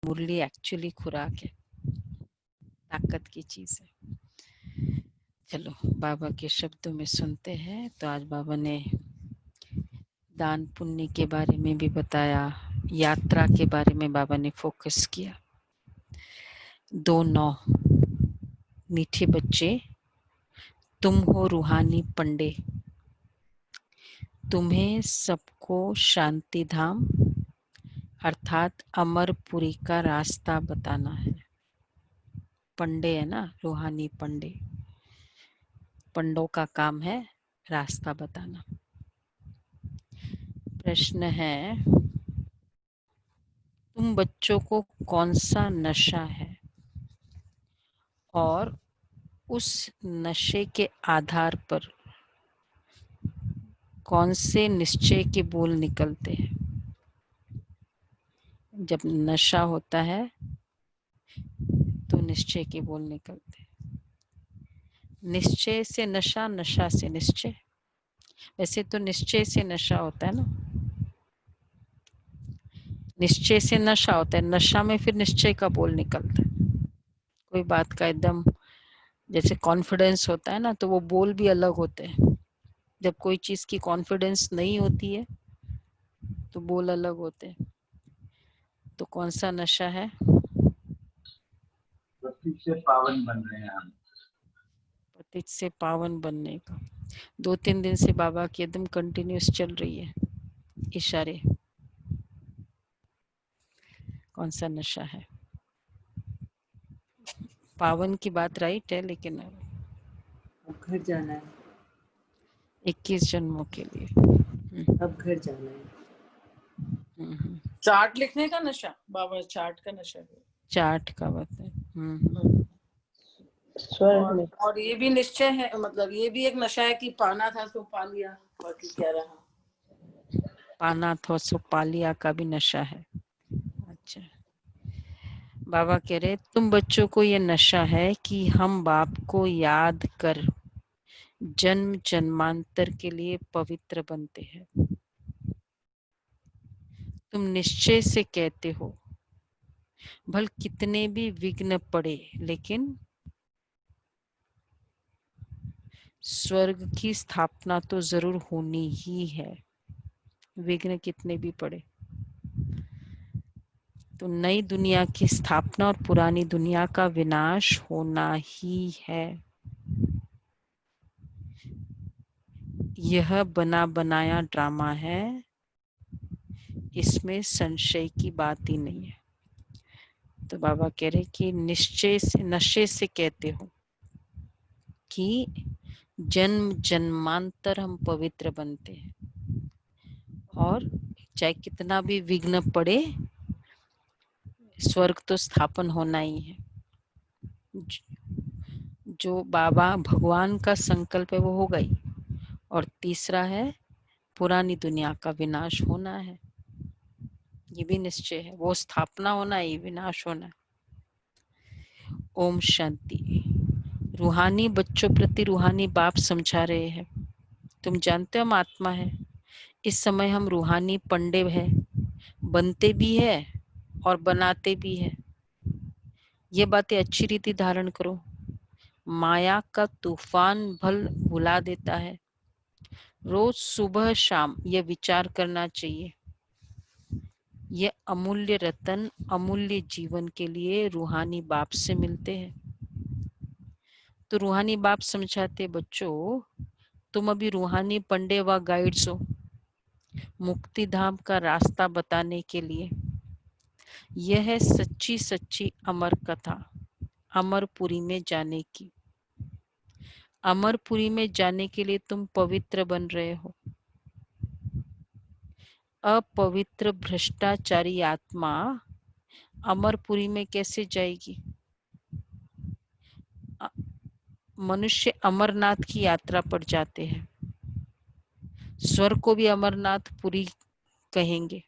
मुरली actually खुराक है, ताकत की चीज है। चलो बाबा के शब्दों में सुनते हैं। तो आज बाबा ने दान पुण्य के बारे में भी बताया, यात्रा के बारे में बाबा ने फोकस किया। 2:9 मीठे बच्चे, तुम हो रूहानी पंडे, तुम्हें सबको शांति धाम अर्थात अमरपुरी का रास्ता बताना है। पंडे है ना, रूहानी पंडे, पंडों का काम है रास्ता बताना। प्रश्न है, तुम बच्चों को कौन सा नशा है और उस नशे के आधार पर कौन से निश्चय के बोल निकलते हैं? जब नशा होता है तो निश्चय के बोल निकलते हैं। निश्चय से नशा, नशा से निश्चय। वैसे तो निश्चय से नशा होता है ना, निश्चय से नशा होता है, नशा में फिर निश्चय का बोल निकलता है। कोई बात का एकदम जैसे कॉन्फिडेंस होता है ना, तो वो बोल भी अलग होते हैं। जब कोई चीज की कॉन्फिडेंस नहीं होती है तो बोल अलग होते हैं। तो कौन सा नशा है? पतित से पावन बन रहे हैं हम। पतित से पावन बनने का 2-3 दिन से बाबा की एकदम कंटिन्यूस चल रही है इशारे। कौन सा नशा है? पावन की बात राइट है, लेकिन अब घर जाना है, 21 जन्मों के लिए अब घर जाना है। चार्ट लिखने का नशा, बाबा चार्ट का नशा है। चार्ट का बात है। और ये भी निश्चय है, मतलब ये भी एक नशा है कि पाना था तो पा लिया, बाकी क्या रहा। पाना था सो पा लिया का भी नशा है। अच्छा, बाबा कह रहे तुम बच्चों को ये नशा है कि हम बाप को याद कर जन्म जन्मांतर के लिए पवित्र बनते हैं। तुम निश्चय से कहते हो भल कितने भी विघ्न पड़े, लेकिन स्वर्ग की स्थापना तो जरूर होनी ही है, विघ्न कितने भी पड़े। तो नई दुनिया की स्थापना और पुरानी दुनिया का विनाश होना ही है। यह बना बनाया ड्रामा है, इसमें संशय की बात ही नहीं है। तो बाबा कह रहे कि निश्चय से, नशे से कहते हो कि जन्म जन्मांतर हम पवित्र बनते हैं, और चाहे कितना भी विघ्न पड़े स्वर्ग तो स्थापन होना ही है। जो बाबा भगवान का संकल्प है वो हो गई। और तीसरा है पुरानी दुनिया का विनाश होना है, ये भी निश्चय है। वो स्थापना होना है, विनाश होना है। ओम शांति। रूहानी बच्चों प्रति रूहानी बाप समझा रहे हैं, तुम जानते हो हम आत्मा है। इस समय हम रूहानी पंडे हैं, बनते भी है और बनाते भी है। ये बातें अच्छी रीति धारण करो। माया का तूफान भल भुला देता है। रोज सुबह शाम ये विचार करना चाहिए, ये अमूल्य रतन अमूल्य जीवन के लिए रूहानी बाप से मिलते हैं। तो रूहानी बाप समझाते बच्चों, तुम अभी रूहानी पंडे व गाइड्स हो, मुक्ति धाम का रास्ता बताने के लिए। यह है सच्ची सच्ची अमर कथा, अमरपुरी में जाने की। अमरपुरी में जाने के लिए तुम पवित्र बन रहे हो। अपवित्र भ्रष्टाचारी आत्मा अमरपुरी में कैसे जाएगी? मनुष्य अमरनाथ की यात्रा पर जाते हैं, स्वर्ग को भी अमरनाथ पुरी कहेंगे।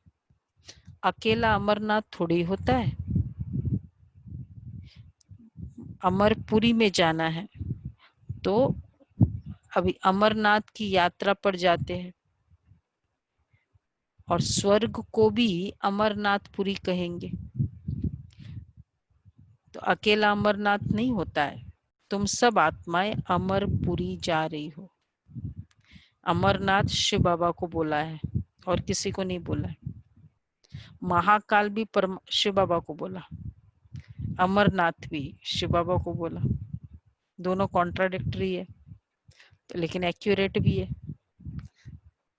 अकेला अमरनाथ थोड़ी होता है। अमरपुरी में जाना है तो अभी अमरनाथ की यात्रा पर जाते हैं, और स्वर्ग को भी अमरनाथपुरी कहेंगे। तो अकेला अमरनाथ नहीं होता है, तुम सब आत्माएं अमरपुरी जा रही हो। अमरनाथ शिव बाबा को बोला है और किसी को नहीं बोला है। महाकाल भी शिव बाबा को बोला, अमरनाथ भी शिव बाबा को बोला। दोनों कॉन्ट्राडिक्टरी है लेकिन एक्यूरेट भी है।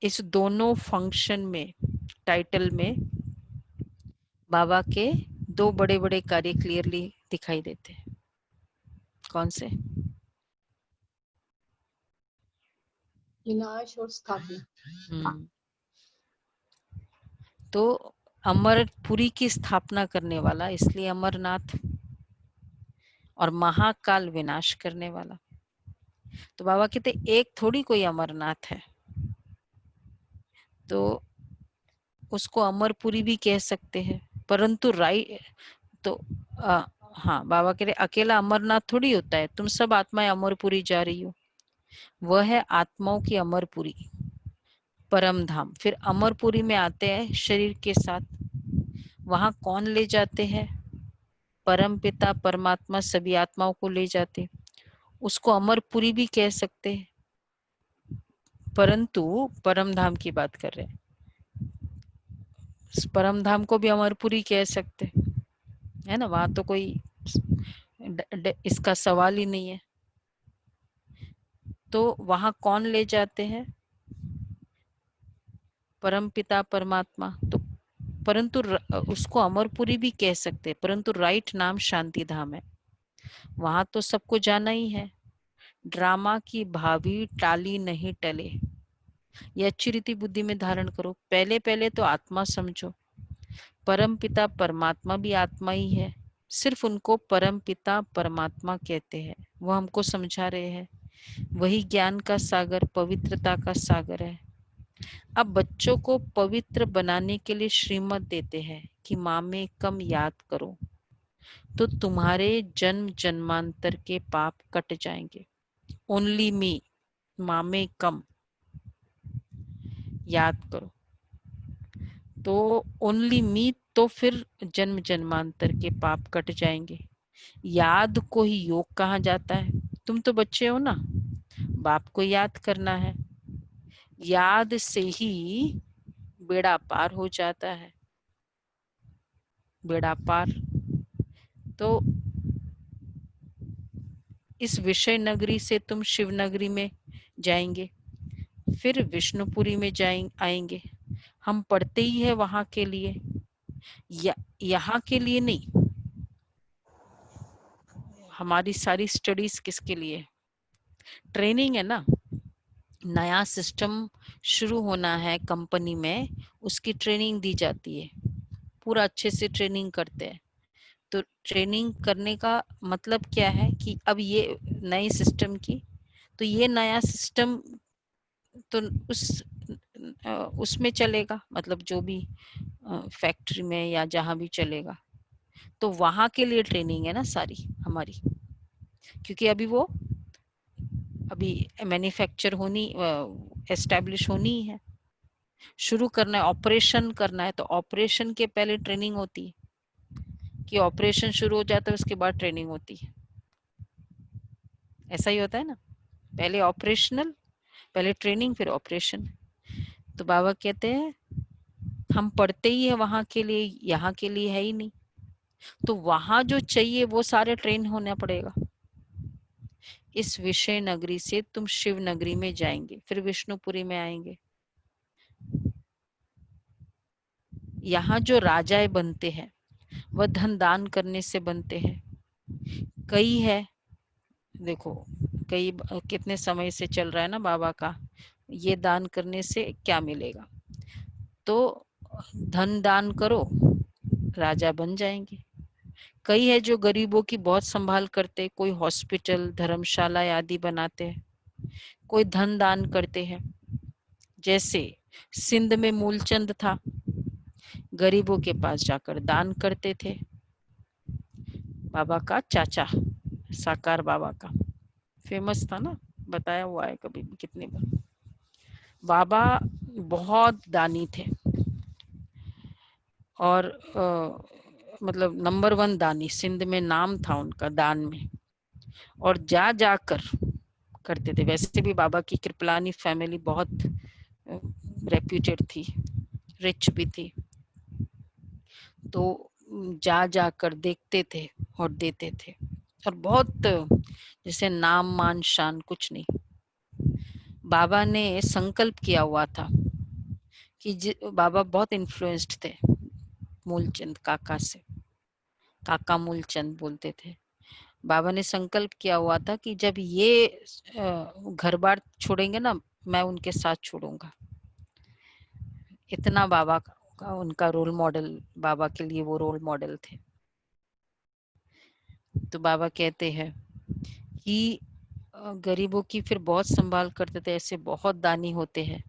इस दोनों फंक्शन में, टाइटल में बाबा के दो बड़े बड़े कार्य क्लियरली दिखाई देते हैं। कौन से? विनाश और स्थापना। तो अमरपुरी की स्थापना करने वाला, इसलिए अमरनाथ, और महाकाल विनाश करने वाला। तो बाबा कहते एक थोड़ी कोई अमरनाथ है, तो उसको अमरपुरी भी कह सकते हैं, परंतु तो हाँ, बाबा कह रहे अकेला अमरनाथ थोड़ी होता है, तुम सब आत्माएं अमरपुरी जा रही हो। वह है आत्माओं की अमरपुरी, परम धाम। फिर अमरपुरी में आते हैं शरीर के साथ, वहां कौन ले जाते हैं? परम पिता परमात्मा सभी आत्माओं को ले जाते, उसको अमरपुरी भी कह सकते हैं, परंतु परम धाम की बात कर रहे हैं। परम धाम को भी अमरपुरी कह सकते है ना, वहां तो कोई इसका सवाल ही नहीं है। तो वहां कौन ले जाते हैं? परम पिता परमात्मा। तो परंतु उसको अमरपुरी भी कह सकते, परंतु राइट नाम शांति धाम है। वहां तो सबको जाना ही है। ड्रामा की भाभी टाली नहीं टले, ये अच्छी रीति बुद्धि में धारण करो। पहले पहले तो आत्मा समझो, परम पिता परमात्मा भी आत्मा ही है, सिर्फ उनको परम पिता परमात्मा कहते हैं। वो हमको समझा रहे हैं, वही ज्ञान का सागर, पवित्रता का सागर है। अब बच्चों को पवित्र बनाने के लिए श्रीमत देते हैं कि माँ में कम याद करो, तो तुम्हारे जन्म जन्मांतर के पाप कट जाएंगे। ओनली मी, माँ में कम याद करो, तो ओनली मी, तो फिर जन्म जन्मांतर के पाप कट जाएंगे। याद को ही योग कहा जाता है। तुम तो बच्चे हो ना, बाप को याद करना है, याद से ही बेड़ा पार हो जाता है, बेड़ा पार। तो इस विषय नगरी से तुम शिव नगरी में जाएंगे, फिर विष्णुपुरी में आएंगे। हम पढ़ते ही है वहां के लिए, यहाँ के लिए नहीं। हमारी सारी स्टडीज किसके लिए? ट्रेनिंग है ना। नया सिस्टम शुरू होना है कंपनी में, उसकी ट्रेनिंग दी जाती है, पूरा अच्छे से ट्रेनिंग करते हैं। तो ट्रेनिंग करने का मतलब क्या है कि अब ये नए सिस्टम की, तो ये नया सिस्टम तो उसमें चलेगा, मतलब जो भी फैक्ट्री में या जहां भी चलेगा, तो वहां के लिए ट्रेनिंग है ना सारी हमारी। क्योंकि अभी मैन्युफैक्चर होनी, एस्टेब्लिश होनी है, शुरू करना है, ऑपरेशन करना है, तो ऑपरेशन के पहले ट्रेनिंग होती है, कि ऑपरेशन शुरू हो जाता है उसके बाद ट्रेनिंग होती है। ऐसा ही होता है ना, पहले ऑपरेशनल, पहले ट्रेनिंग फिर ऑपरेशन। तो बाबा कहते हैं हम पढ़ते ही है वहां के लिए, यहाँ के लिए है ही नहीं। तो वहां जो चाहिए वो सारे ट्रेन होना पड़ेगा। इस विषय नगरी से तुम शिव नगरी में जाएंगे, फिर विष्णुपुरी में आएंगे। यहाँ जो राजाए बनते हैं वह धन दान करने से बनते हैं। कई है, देखो कई कितने समय से चल रहा है ना बाबा का, ये दान करने से क्या मिलेगा, तो धन दान करो राजा बन जाएंगे। कई है जो गरीबों की बहुत संभाल करते, कोई हॉस्पिटल धर्मशाला आदि बनाते हैं, कोई धन दान करते हैं। जैसे सिंध में मूलचंद था, गरीबों के पास जाकर दान करते थे। बाबा का चाचा, साकार बाबा का, फेमस था ना, बताया हुआ है कभी भी कितनी बार। बाबा बहुत दानी थे और मतलब नंबर 1 दानी, सिंध में नाम था उनका दान में, और जा जाकर करते थे। वैसे भी बाबा की कृपलानी फैमिली बहुत रेप्यूटेड थी, रिच भी थी, तो जा जाकर देखते थे और देते थे, और बहुत जैसे नाम मान शान कुछ नहीं। बाबा ने संकल्प किया हुआ था कि बाबा बहुत इन्फ्लुएंस्ड थे मूलचंद काका से, काका मूलचंद बोलते थे। बाबा ने संकल्प किया हुआ था कि जब ये घर बार छोड़ेंगे ना, मैं उनके साथ छोड़ूंगा। इतना बाबा का उनका रोल मॉडल, बाबा के लिए वो रोल मॉडल थे। तो बाबा कहते हैं कि गरीबों की फिर बहुत संभाल करते थे। ऐसे बहुत दानी होते हैं,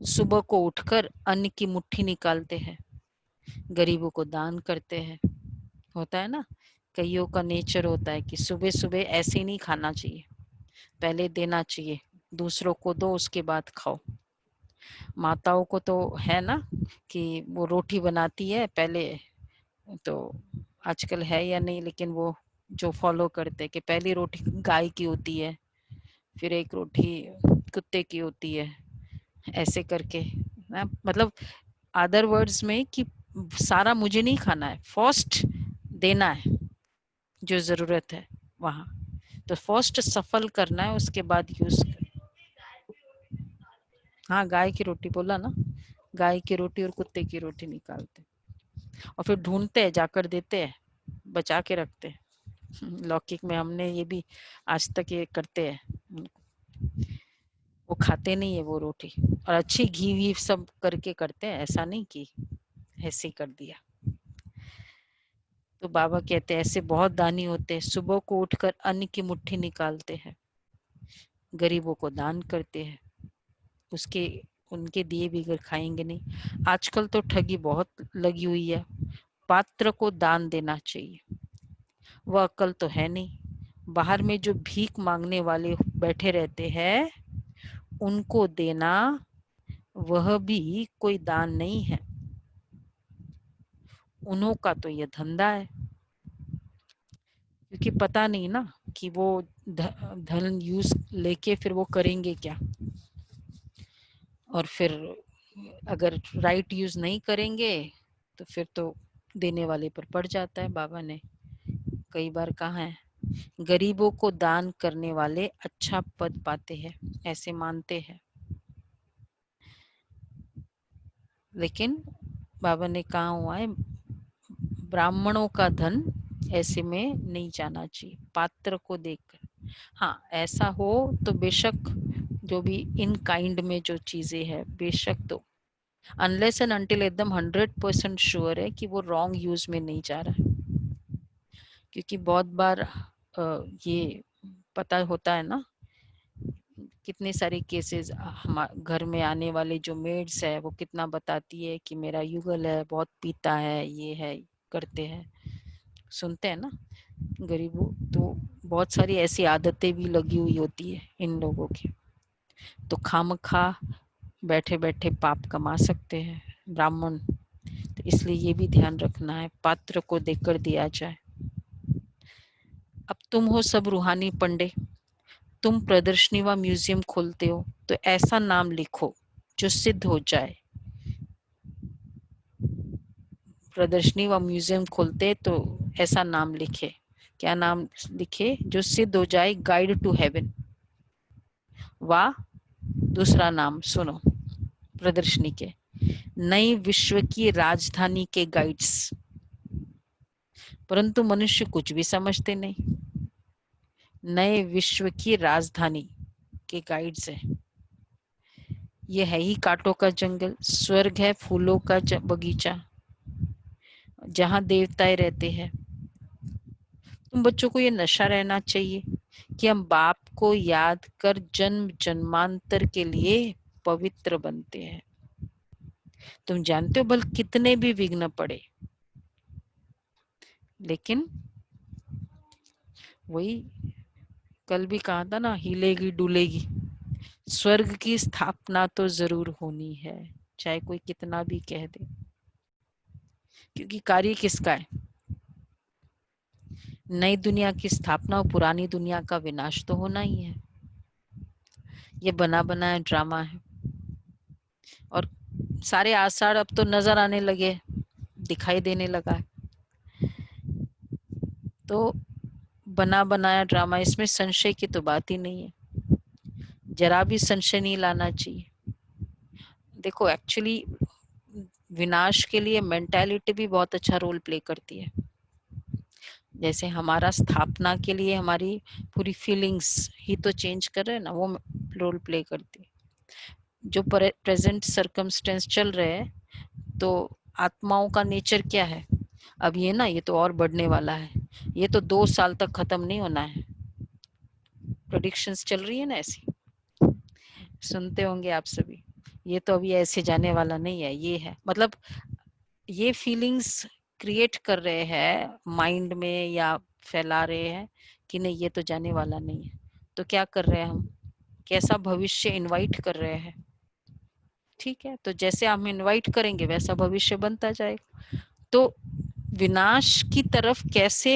सुबह को उठकर अन्न की मुट्ठी निकालते हैं, गरीबों को दान करते हैं। होता है ना, कईयों का नेचर होता है कि सुबह सुबह ऐसे नहीं खाना चाहिए, पहले देना चाहिए, दूसरों को दो उसके बाद खाओ। माताओं को तो है ना कि वो रोटी बनाती है पहले, तो आजकल है या नहीं, लेकिन वो जो फॉलो करते हैं कि पहली रोटी गाय की होती है, फिर एक रोटी कुत्ते की होती है, ऐसे करके ना, मतलब अदर वर्ड्स में कि सारा मुझे नहीं खाना है, फर्स्ट देना है जो जरूरत है वहां, तो फर्स्ट सफल करना है, उसके बाद यूज कर। हाँ, गाय की रोटी बोला ना, गाय की रोटी और कुत्ते की रोटी निकालते और फिर ढूंढते हैं, जाकर देते हैं, बचा के रखते हैं। लौकिक में हमने ये भी आज तक ये करते हैं, वो खाते नहीं है वो रोटी, और अच्छी घी वी सब करके करते हैं, ऐसा नहीं कि ऐसे ही कर दिया। तो बाबा कहते हैं ऐसे बहुत दानी होते हैं, सुबह को उठकर अन्न की मुट्ठी निकालते हैं, गरीबों को दान करते हैं, उसके उनके दिए बगैर खाएंगे नहीं। आजकल तो ठगी बहुत लगी हुई है, पात्र को दान देना चाहिए, वह अकल तो है नहीं। बाहर में जो भीख मांगने वाले बैठे रहते हैं, उनको देना वह भी कोई दान नहीं है, उन्हों का तो यह धंधा है, क्योंकि पता नहीं ना कि वो धन यूज लेके फिर वो करेंगे क्या, और फिर अगर राइट यूज नहीं करेंगे तो फिर तो देने वाले पर पड़ जाता है। बाबा ने कई बार कहा है, गरीबों को दान करने वाले अच्छा पद पाते हैं, ऐसे मानते हैं, लेकिन बाबा ने कहा हुआ है ब्राह्मणों का धन ऐसे में नहीं जाना चाहिए, पात्र को देखकर। हाँ, ऐसा हो तो बेशक जो भी इन काइंड में जो चीजें है, बेशक तो अनलेस एंड अनटिल एकदम 100% श्योर है कि वो रॉन्ग यूज में नहीं जा रहा है, क्योंकि बहुत बार ये पता होता है ना, कितने सारे केसेस हम घर में आने वाले जो मेड्स है वो कितना बताती है कि मेरा युगल है, बहुत पीता है, ये है, करते हैं, सुनते हैं ना गरीबों, तो बहुत सारी ऐसी आदतें भी लगी हुई होती है इन लोगों की, तो खामखा बैठे बैठे पाप कमा सकते हैं ब्राह्मण। तो इसलिए ये भी ध्यान रखना है, पात्र को देकर दिया जाए। अब तुम हो सब रूहानी पंडे, तुम प्रदर्शनी व म्यूजियम खोलते हो, तो ऐसा नाम लिखो जो सिद्ध हो जाए। प्रदर्शनी व म्यूजियम खोलते तो ऐसा नाम लिखे, क्या नाम लिखे, जो सिद्ध हो जाए, गाइड टू हेवन। वाह, दूसरा नाम सुनो प्रदर्शनी के, नई विश्व की राजधानी के गाइड्स। परंतु मनुष्य कुछ भी समझते नहीं, नए विश्व की राजधानी के गाइड्स है, ये है ही कांटों का जंगल, स्वर्ग है फूलों का बगीचा, जहां देवताएं रहते हैं। तुम बच्चों को ये नशा रहना चाहिए कि हम बाप को याद कर जन्म जन्मांतर के लिए पवित्र बनते हैं। तुम जानते हो भल कितने भी विघ्न पड़े, लेकिन वही कल भी कहा था ना, हिलेगी डुलेगी, स्वर्ग की स्थापना तो जरूर होनी है, चाहे कोई कितना भी कह दे, क्योंकि कार्य किसका है? नई दुनिया की स्थापना और पुरानी दुनिया का विनाश तो होना ही है। ये बना बनाया ड्रामा है और सारे आसार अब तो नजर आने लगे, दिखाई देने लगा है। तो बना बनाया ड्रामा, इसमें संशय की तो बात ही नहीं है, जरा भी संशय नहीं लाना चाहिए। देखो एक्चुअली विनाश के लिए मेंटालिटी भी बहुत अच्छा रोल प्ले करती है। जैसे हमारा स्थापना के लिए हमारी पूरी फीलिंग्स ही तो चेंज कर रहे हैं ना, वो रोल प्ले करती है। जो प्रेजेंट सर्कमस्टेंस चल रहे हैं, तो आत्माओं का नेचर क्या है? अब ये ना, ये तो और बढ़ने वाला है, ये तो 2 साल तक खत्म नहीं होना है। प्रेडिक्शंस चल रही है ना ऐसी, सुनते होंगे आप सभी। ये तो अभी ऐसे जाने वाला नहीं है, ये है, मतलब ये फीलिंग्स क्रिएट कर रहे हैं माइंड में या फैला रहे हैं कि नहीं ये तो जाने वाला नहीं है। तो क्या कर रहे हैं हम? कैसा भविष्य इनवाइट कर रहे हैं? ठीक है, तो जैसे हम इनवाइट करेंगे वैसा भविष्य बनता जाएगा। तो विनाश की तरफ कैसे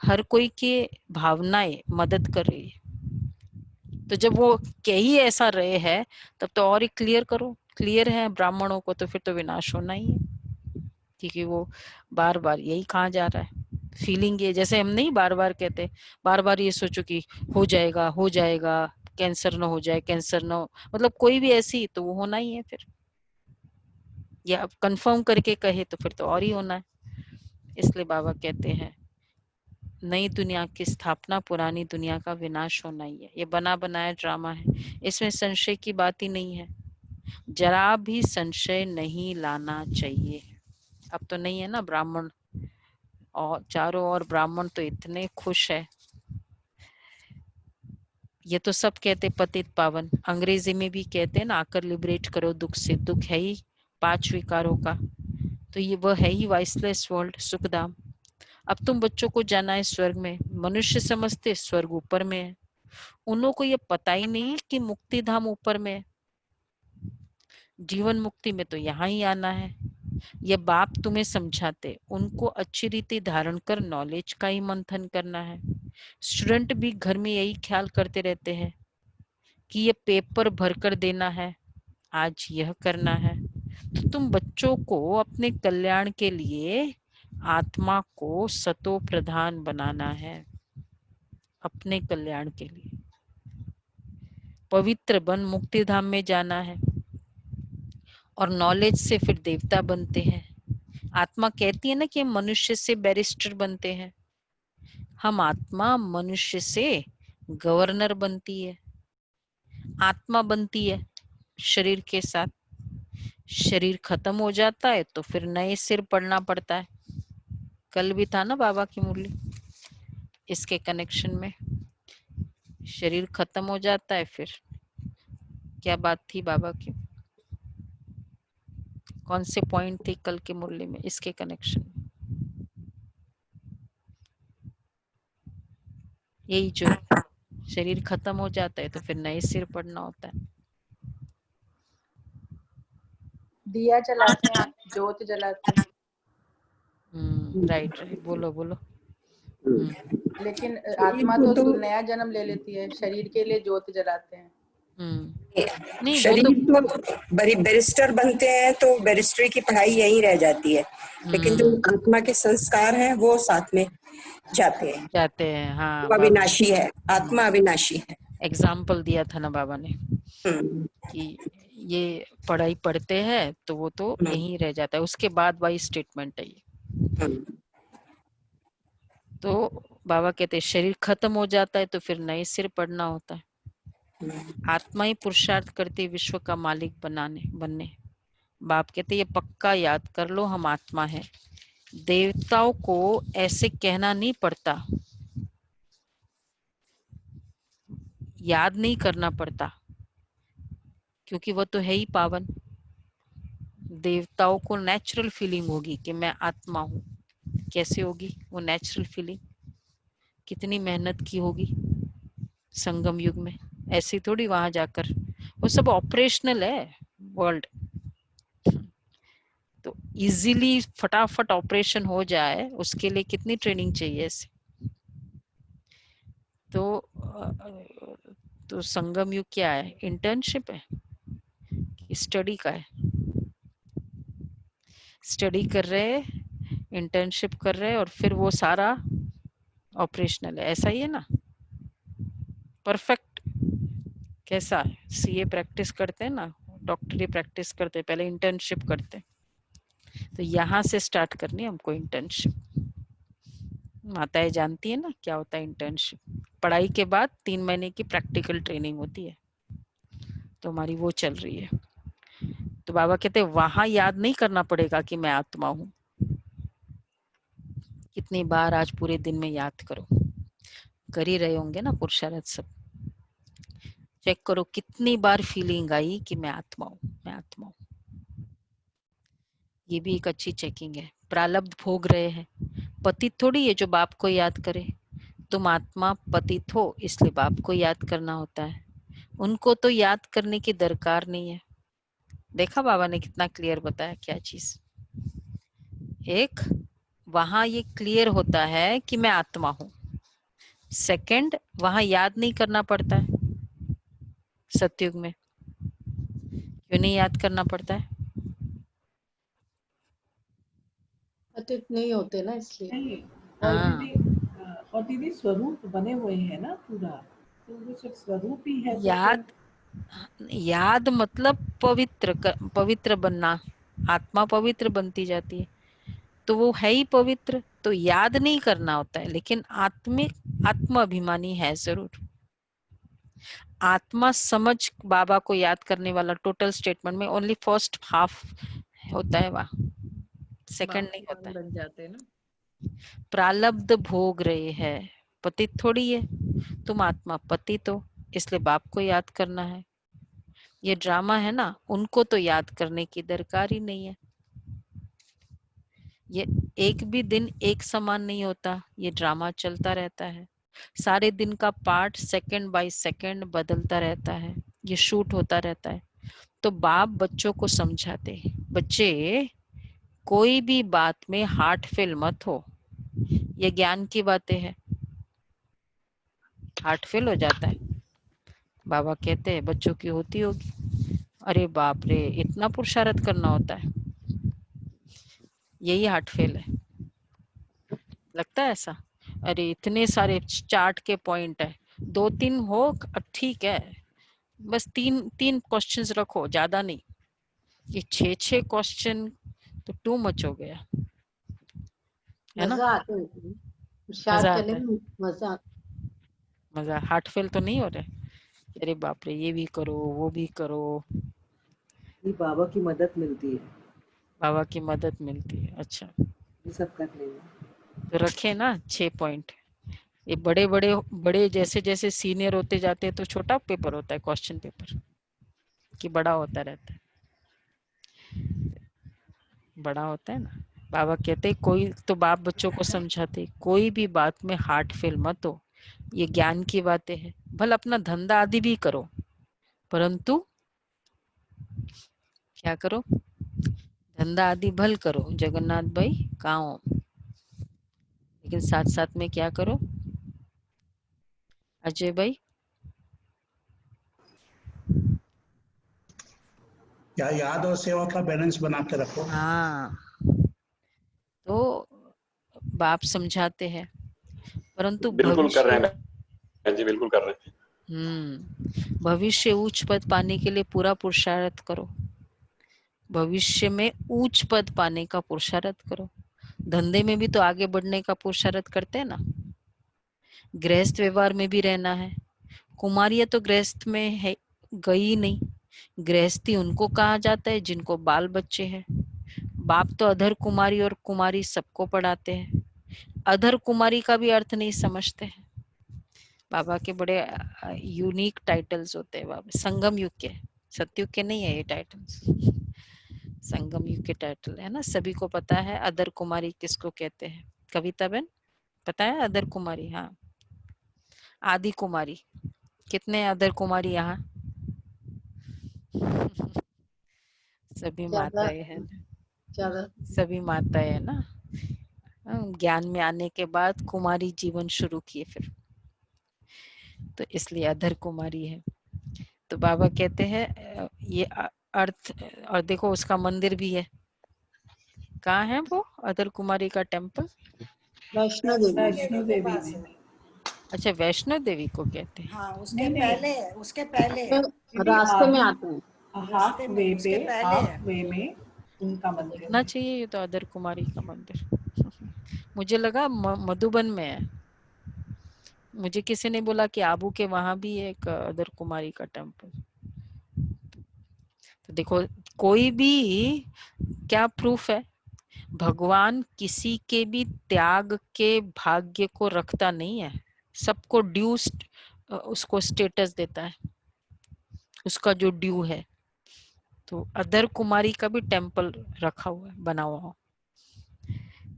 हर कोई की भावनाएं मदद कर रही है। तो जब वो कह ही ऐसा रहे हैं, तब तो और ही क्लियर करो। क्लियर है ब्राह्मणों को, तो फिर तो विनाश होना ही है, क्योंकि वो बार बार यही कहा जा रहा है। फीलिंग ये, जैसे हम नहीं बार बार कहते, बार बार ये सोचो कि हो जाएगा हो जाएगा, कैंसर ना हो जाए, कैंसर ना हो, मतलब कोई भी ऐसी, तो वो होना ही है फिर। या कंफर्म करके कहे तो फिर तो और ही होना है। इसलिए बाबा कहते हैं नई दुनिया की स्थापना, पुरानी दुनिया का विनाश होना ही है। ये बना बनाया ड्रामा है, इसमें संशय की बात ही नहीं है, जरा भी संशय नहीं लाना चाहिए। अब तो नहीं है ना ब्राह्मण, और चारों ओर ब्राह्मण तो इतने खुश है। ये तो सब कहते पतित पावन, अंग्रेजी में भी कहते हैं ना, आकर लिबरेट करो दुख से। दुख है ही 5 विकारों का, तो ये वह है ही वाइसलेस वर्ल्ड, सुखधाम। अब तुम बच्चों को जाना है स्वर्ग में, मनुष्य समझते स्वर्ग ऊपर में है, उन्हों को ये पता ही नहीं कि मुक्ति धाम ऊपर में है। जीवन मुक्ति में तो यहाँ ही आना है। ये बाप तुम्हें समझाते, उनको अच्छी रीति धारण कर नॉलेज का ही मंथन करना है। स्टूडेंट भी घर में यही ख्याल करते रहते हैं कि ये पेपर भरकर देना है, आज यह करना है। तो तुम बच्चों को अपने कल्याण के लिए आत्मा को सतो प्रधान बनाना है, अपने कल्याण के लिए। पवित्र बन मुक्ति धाम में जाना है, और नॉलेज से फिर देवता बनते हैं। आत्मा कहती है ना कि हम मनुष्य से बैरिस्टर बनते हैं, हम आत्मा मनुष्य से गवर्नर बनती है। आत्मा बनती है शरीर के साथ, शरीर खत्म हो जाता है तो फिर नए सिर पढ़ना पड़ता है। कल भी था ना बाबा की मुरली, इसके कनेक्शन में, शरीर खत्म हो जाता है, फिर क्या बात थी बाबा की, कौन से पॉइंट थी कल की मुरली में इसके कनेक्शन में? यही जो शरीर खत्म हो जाता है तो फिर नए सिर पढ़ना होता है। दिया जलाते हैं, ज्योत जलाते हैं। राइट राइट, बोलो बोलो। लेकिन आत्मा तो नया जन्म ले लेती है, शरीर के लिए ज्योत जलाते हैं। नहीं, शरीर तो बैरिस्टर बनते हैं तो बैरिस्ट्री की पढ़ाई यही रह जाती है, लेकिन जो आत्मा के संस्कार हैं वो साथ में जाते हैं। हाँ, वो अविनाशी है, आत्मा अविनाशी है। एग्जाम्पल दिया था ना बाबा ने कि ये पढ़ाई पढ़ते हैं तो वो तो यहीं रह जाता है, उसके बाद वाई स्टेटमेंट है ये। तो बाबा कहते हैं शरीर खत्म हो जाता है तो फिर नए सिर पढ़ना होता है। आत्मा ही पुरुषार्थ करती विश्व का मालिक बनने। बाप कहते ये पक्का याद कर लो, हम आत्मा है। देवताओं को ऐसे कहना नहीं पड़ता, याद नहीं करना पड़ता, क्योंकि वो तो है ही पावन। देवताओं को नेचुरल फीलिंग होगी कि मैं आत्मा हूँ। कैसे होगी वो नेचुरल फीलिंग? कितनी मेहनत की होगी संगम युग में, ऐसे थोड़ी वहां जाकर, वो सब ऑपरेशनल है वर्ल्ड। तो इजीली फटाफट ऑपरेशन हो जाए उसके लिए कितनी ट्रेनिंग चाहिए इसे। तो संगम युग क्या है, इंटर्नशिप है कि स्टडी का है? स्टडी कर रहे, इंटर्नशिप कर रहे और फिर वो सारा ऑपरेशनल है, ऐसा ही है ना? परफेक्ट कैसा है? सीए प्रैक्टिस करते हैं ना, डॉक्टरी प्रैक्टिस करते हैं, पहले इंटर्नशिप करते हैं। तो यहाँ से स्टार्ट करनी है हमको इंटर्नशिप। माताएं जानती है ना क्या होता है इंटर्नशिप। पढ़ाई के बाद 3 महीने की प्रैक्टिकल ट्रेनिंग होती है, तो हमारी वो चल रही है। तो बाबा कहते हैं वहां याद नहीं करना पड़ेगा कि मैं आत्मा हूं। कितनी बार आज पूरे दिन में याद करो, कर ही रहे होंगे ना पुरुषार्थ सब। चेक करो कितनी बार फीलिंग आई कि मैं आत्मा हूं, मैं आत्मा हूं। ये भी एक अच्छी चेकिंग है। प्रारब्ध भोग रहे हैं, पतित थोड़ी है जो बाप को याद करे। तुम आत्मा पतित हो इसलिए बाप को याद करना होता है, उनको तो याद करने की दरकार नहीं है। देखा बाबा ने कितना क्लियर बताया क्या चीज। एक वहां ये क्लियर होता है कि मैं आत्मा हूं। सेकंड वहां याद नहीं करना पड़ता है। सतयुग में क्यों नहीं याद करना पड़ता है? पतित नहीं होते ना इसलिए। नहीं, और हाँ, दीदी स्वरूप बने हुए हैं ना पूरा, तो वो सब स्वरूप ही है, तो याद, याद मतलब पवित्र बनना। आत्मा पवित्र बनती जाती है तो वो है ही पवित्र, तो याद नहीं करना होता है। लेकिन आत्म अभिमानी है जरूर। आत्मा समझ बाबा को याद करने वाला टोटल स्टेटमेंट में ओनली फर्स्ट हाफ होता है, वहां सेकंड नहीं होता है। बन जाते हैं ना। प्रारब्ध भोग रहे हैं, पतित थोड़ी है। तुम आत्मा पतित हो इसलिए बाप को याद करना है। ये ड्रामा है ना, उनको तो याद करने की दरकार ही नहीं है। ये एक भी दिन एक समान नहीं होता, ये ड्रामा चलता रहता है। सारे दिन का पार्ट सेकंड बाय सेकंड बदलता रहता है, ये शूट होता रहता है। तो बाप बच्चों को समझाते, बच्चे कोई भी बात में हार्ट फेल मत हो, ये ज्ञान की बातें हैं। हार्ट फेल हो जाता है, बाबा कहते हैं बच्चों की होती होगी। अरे बाप रे, इतना पुरुषार्थ करना होता है, यही हार्ट फेल है, लगता है ऐसा। अरे इतने सारे चार्ट के पॉइंट है, 2-3 हो अब ठीक है, बस 3 क्वेश्चंस रखो, ज्यादा नहीं। ये 6 क्वेश्चन तो टू मच हो गया, है ना? मजा आता है इसमें। होशियार मजा करने आता है, में मजा आता मजा। हार्ट फेल तो नहीं हो रहा है? अरे बाप रे, ये भी करो वो भी करो। ये बाबा की मदद मिलती है, बाबा की मदद मिलती है, अच्छा। ये सब कर लेना। तो रखे ना 6 पॉइंट। ये बड़े बड़े बड़े जैसे जैसे सीनियर होते जाते हैं तो छोटा पेपर होता है क्वेश्चन पेपर, कि बड़ा होता रहता है? बड़ा होता है ना। बाबा कहते कोई तो बाप बच्चों को समझाते, कोई भी बात में हार्ट फेल मत हो, ये ज्ञान की बातें हैं। भले अपना धंधा आदि भी करो, परंतु क्या करो? धंधा आदि भल करो, जगन्नाथ भाई कहाँ हो, लेकिन साथ साथ में क्या करो? अजय भाई या याद और सेवा का बैलेंस बना के रखो। हाँ, तो बाप समझाते हैं, परंतु बिल्कुल कर रहे हैं भविष्य, बहन जी, बिल्कुल कर रहे हैं। भविष्य उच्च पद पाने के लिए पूरा पुरुषार्थ करो। भविष्य में उच्च पद पाने का पुरुषार्थ करो। धंधे में भी तो आगे बढ़ने का पुरुषार्थ करते हैं ना। गृहस्थ व्यवहार में भी रहना है। कुमारियां तो गृहस्थ में है गई नहीं, गृहस्थी उनको कहा जाता है जिनको बाल बच्चे हैं। बाप तो अधर कुमारी और कुमारी सबको पढ़ाते हैं, अधर कुमारी का भी अर्थ नहीं समझते हैं। बाबा के बड़े यूनिक टाइटल्स होते हैं बाबा, संगम युग के, सतयुग के नहीं है ये टाइटल्स, संगम युग के टाइटल है ना। सभी को पता है अदर कुमारी किसको कहते हैं? कविता बहन पता है अदर कुमारी? हाँ, आदि कुमारी। कितने अदर कुमारी यहाँ? सभी ज्यादा माताएं हैं। ज्यादा सभी माताएं है ना। ज्ञान में आने के बाद कुमारी जीवन शुरू किए फिर, तो इसलिए अधर कुमारी है। तो बाबा कहते हैं ये अर्थ, और देखो उसका मंदिर भी है। कहाँ है वो अधर कुमारी का टेम्पल? वैष्णो देवी वैष्णो देवी में। अच्छा, वैष्णो देवी को कहते हैं। हाँ, उसके नहीं, नहीं। पहले है, उसके पहले है। रास्ते में आते हैं। हाफ रास्ते में, वे उसके पे, पहले है। हाफ वे में उनका मंदिर देखना है। चाहिए ये तो अधर कुमारी का मंदिर। मुझे लगा मधुबन में है। मुझे किसी ने बोला कि आबू के वहां भी एक अधर कुमारी का टेम्पल। तो देखो, कोई भी क्या प्रूफ है, भगवान किसी के भी त्याग के भाग्य को रखता नहीं है, सबको ड्यू उसको स्टेटस देता है, उसका जो ड्यू है। तो अधर कुमारी का भी टेम्पल रखा हुआ है, बना हुआ हो।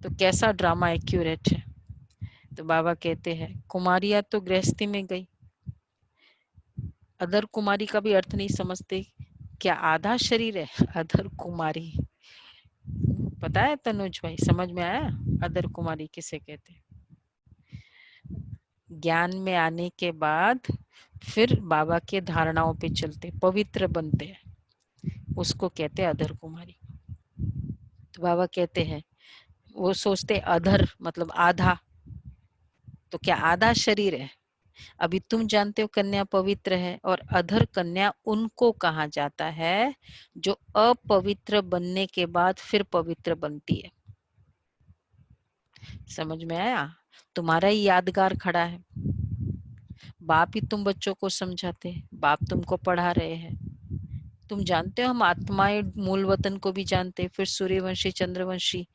तो कैसा ड्रामा एक्यूरेट है। तो बाबा कहते हैं कुमारियां तो गृहस्थी में गई, अधर कुमारी का भी अर्थ नहीं समझते। क्या आधा शरीर है अधर कुमारी? पता है तनुज भाई, समझ में आया अधर कुमारी किसे कहते हैं? ज्ञान में आने के बाद फिर बाबा के धारणाओं पे चलते, पवित्र बनते हैं, उसको कहते हैं अधर कुमारी। तो बाबा कहते हैं वो सोचते अधर मतलब आधा, तो क्या आधा शरीर है? अभी तुम जानते हो कन्या पवित्र है, और अधर कन्या उनको कहा जाता है जो अपवित्र बनने के बाद फिर पवित्र बनती है। समझ में आया? तुम्हारा ही यादगार खड़ा है, बाप ही तुम बच्चों को समझाते हैं, बाप तुमको पढ़ा रहे हैं। तुम जानते हो हम आत्माएं मूल वतन को भी जानते हैं, फिर सूर्यवंशी चंद्रवंशी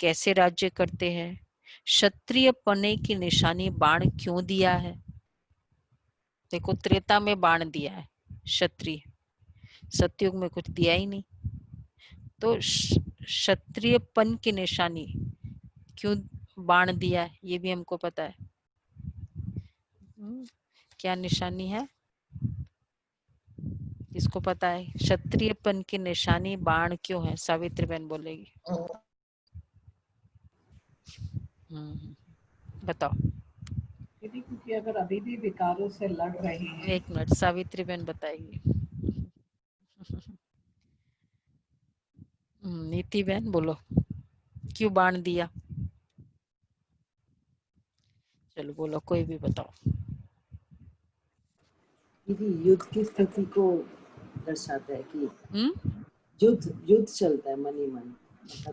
कैसे राज्य करते हैं। क्षत्रिय पने की निशानी बाण क्यों दिया है? देखो त्रेता में बाण दिया है क्षत्रिय, सतयुग में कुछ दिया ही नहीं। तो क्षत्रियपन की निशानी क्यों बाण दिया है, ये भी हमको पता है। क्या निशानी है, किसको पता है? क्षत्रियपन की निशानी बाण क्यों है? सावित्री बहन बोलेगी। बताओ। क्योंकि अगर अभी भी विकारों से लड़ रहे हैं। एक मिनट, सावित्री बहन बताएगी। नीति बहन बोलो, क्यों बाण दिया? चलो बोलो, कोई भी बताओ। युद्ध की स्थिति को दर्शाता है कि युद्ध चलता है मन ही मन।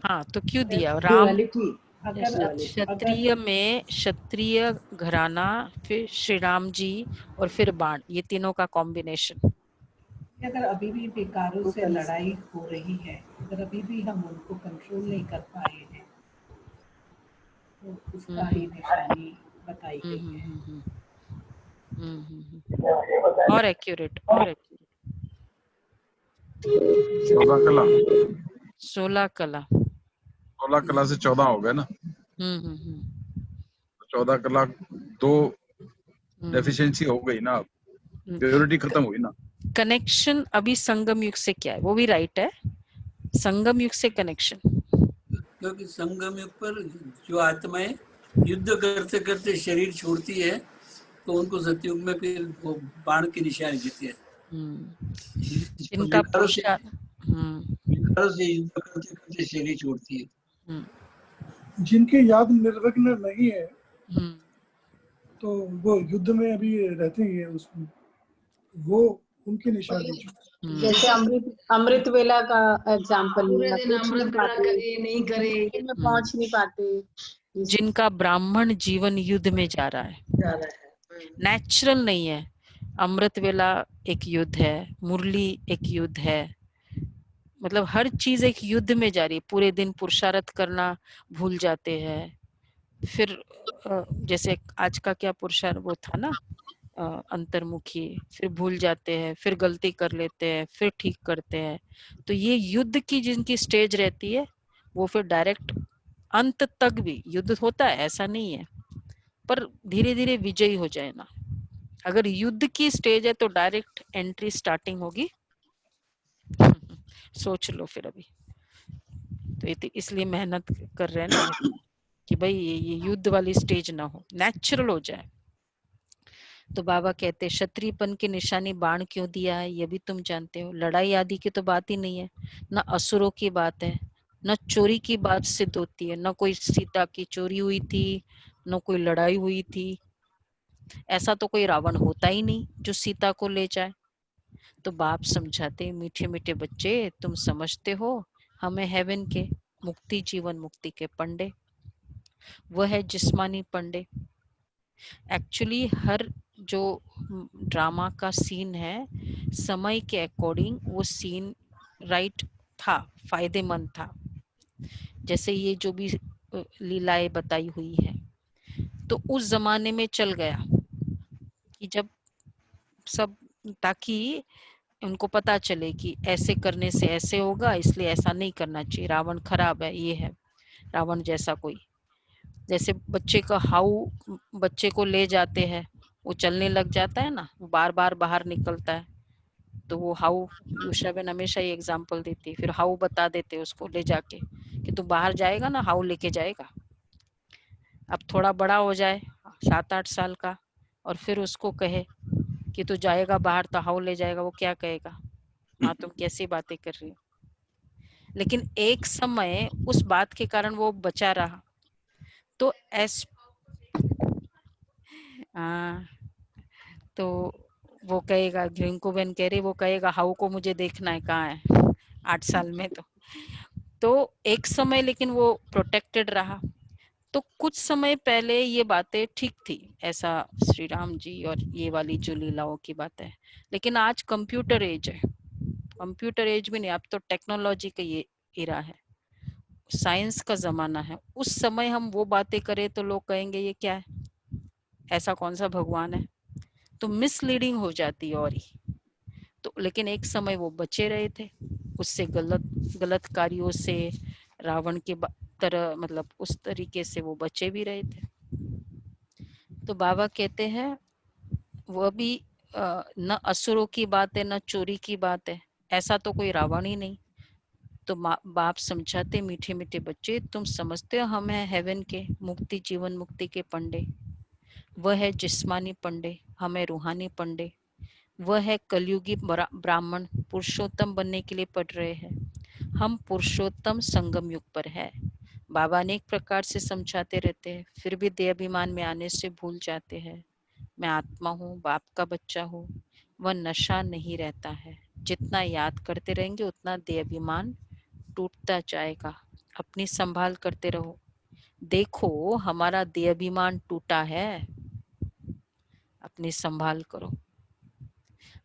हाँ, तो क्यों दिया? राम अगर क्षत्रिय में क्षत्रिय घराना, फिर श्री राम जी और फिर बाण, ये तीनों का कॉम्बिनेशन। अगर अभी भी विकारों से लड़ाई हो रही है, अगर अभी भी हम उनको कंट्रोल नहीं कर पाए हैं, तो उसका ही निशानी बताई गई है। और एक्यूरेट, और एक्यूरेट। 14 कला, 16 कला, 16 कला से 14 हो गए ना। 14 कला 2 डेफिशिएंसी हो गई ना, प्योरिटी खत्म हुई ना। कनेक्शन अभी संगम युग से क्या है, वो भी राइट है, संगम युग से कनेक्शन। क्योंकि संगम युग पर जो आत्माएं युद्ध करते करते शरीर छोड़ती है, तो उनको सतयुग में फिर वो बाण की निशानी देती है। इनका पुरुषार्थ से युद्ध करते करते शरीर छोड़ती है। जिनके याद निर्विघ्न नहीं है, तो वो युद्ध में अभी रहते ही है, उसमें वो उनकी निशानी। जैसे अमृत वेला का एग्जाम्पल नहीं करे, पहुंच नहीं पाते। जिनका ब्राह्मण जीवन युद्ध में जा रहा है, नेचुरल नहीं है। अमृत वेला एक युद्ध है, मुरली एक युद्ध है, मतलब हर चीज एक युद्ध में जा रही है। पूरे दिन पुरुषार्थ करना भूल जाते हैं, फिर जैसे आज का क्या पुरुषार्थ वो था ना, अंतर्मुखी, फिर भूल जाते हैं, फिर गलती कर लेते हैं, फिर ठीक करते हैं। तो ये युद्ध की जिनकी स्टेज रहती है, वो फिर डायरेक्ट अंत तक भी युद्ध होता है, ऐसा नहीं है, पर धीरे धीरे विजयी हो जाए ना। अगर युद्ध की स्टेज है तो डायरेक्ट एंट्री स्टार्टिंग होगी। सोच लो फिर अभी। तो इसलिए मेहनत कर रहे हैं ना कि भाई ये युद्ध वाली स्टेज ना हो, नेचुरल हो जाए। तो बाबा कहते क्षत्रियपन की निशानी बाण क्यों दिया है ये भी तुम जानते हो। लड़ाई आदि की तो बात ही नहीं है, न असुरों की बात है, न चोरी की बात सिद्ध होती है, न कोई सीता की चोरी हुई थी, न कोई लड़ाई हुई थी। ऐसा तो कोई रावण होता ही नहीं जो सीता को ले जाए। तो बाप समझाते मीठे मीठे बच्चे तुम समझते हो हमें हेवन के मुक्ति जीवन मुक्ति के पंडे, वह है जिस्मानी पंडे। एक्चुअली हर जो ड्रामा का सीन है समय के अकॉर्डिंग वो सीन राइट था, फायदेमंद था। जैसे ये जो भी लीलाएं बताई हुई है तो उस जमाने में चल गया कि जब सब, ताकि उनको पता चले कि ऐसे करने से ऐसे होगा, इसलिए ऐसा नहीं करना चाहिए, रावण खराब है, ये है रावण जैसा कोई। जैसे बच्चे का हाउ बच्चे को ले जाते हैं, वो चलने लग जाता है ना, वो बार बार बाहर निकलता है, तो वो हाउ उषा बहन हमेशा ये एग्जाम्पल देती है, फिर हाउ बता देते उसको ले जाके कि तू बाहर जाएगा ना हाउ लेके जाएगा। अब थोड़ा बड़ा हो जाए 7-8 साल का और फिर उसको कहे कि तू जाएगा बाहर तो हाउ ले जाएगा, वो क्या कहेगा, हाँ तुम कैसी बातें कर रही हो। लेकिन एक समय उस बात के कारण वो बचा रहा। तो तो वो कहेगा, रिंकू बहन कह रही, वो कहेगा हाउ को मुझे देखना है कहाँ है 8 साल में। तो एक समय लेकिन वो प्रोटेक्टेड रहा। तो कुछ समय पहले ये बातें ठीक थी, ऐसा श्री राम जी और ये वाली जो लीलाओं की बात है। लेकिन आज कंप्यूटर एज है, कंप्यूटर एज भी नहीं, अब तो टेक्नोलॉजी का ये इरा है, साइंस का जमाना है। उस समय हम वो बातें करें तो लोग कहेंगे ये क्या है, ऐसा कौन सा भगवान है, तो मिसलीडिंग हो जाती है। और ही तो लेकिन एक समय वो बचे रहे थे उससे, गलत कार्यों से, रावण के तरह, मतलब उस तरीके से वो बचे भी रहे थे। तो बाबा कहते हैं वो भी न असुरों की बात है न चोरी की बात है, ऐसा तो कोई रावण ही नहीं। तो बाप समझाते मीठे मीठे बच्चे तुम समझते हो हम है हेवन के मुक्ति जीवन मुक्ति के पंडे, वह है जिस्मानी पंडे, हमें रूहानी पंडे, वह है कलयुगी ब्राह्मण पुरुषोत्तम बनने के लिए पढ़ रहे हैं। हम पुरुषोत्तम संगम युग पर है। बाबा अनेक प्रकार से समझाते रहते हैं, फिर भी देह अभिमान में आने से भूल जाते हैं। मैं आत्मा हूँ, बाप का बच्चा हूँ, वह नशा नहीं रहता है। जितना याद करते रहेंगे उतना देह अभिमान टूटता जाएगा। अपनी संभाल करते रहो। देखो हमारा देह अभिमान टूटा है, अपनी संभाल करो।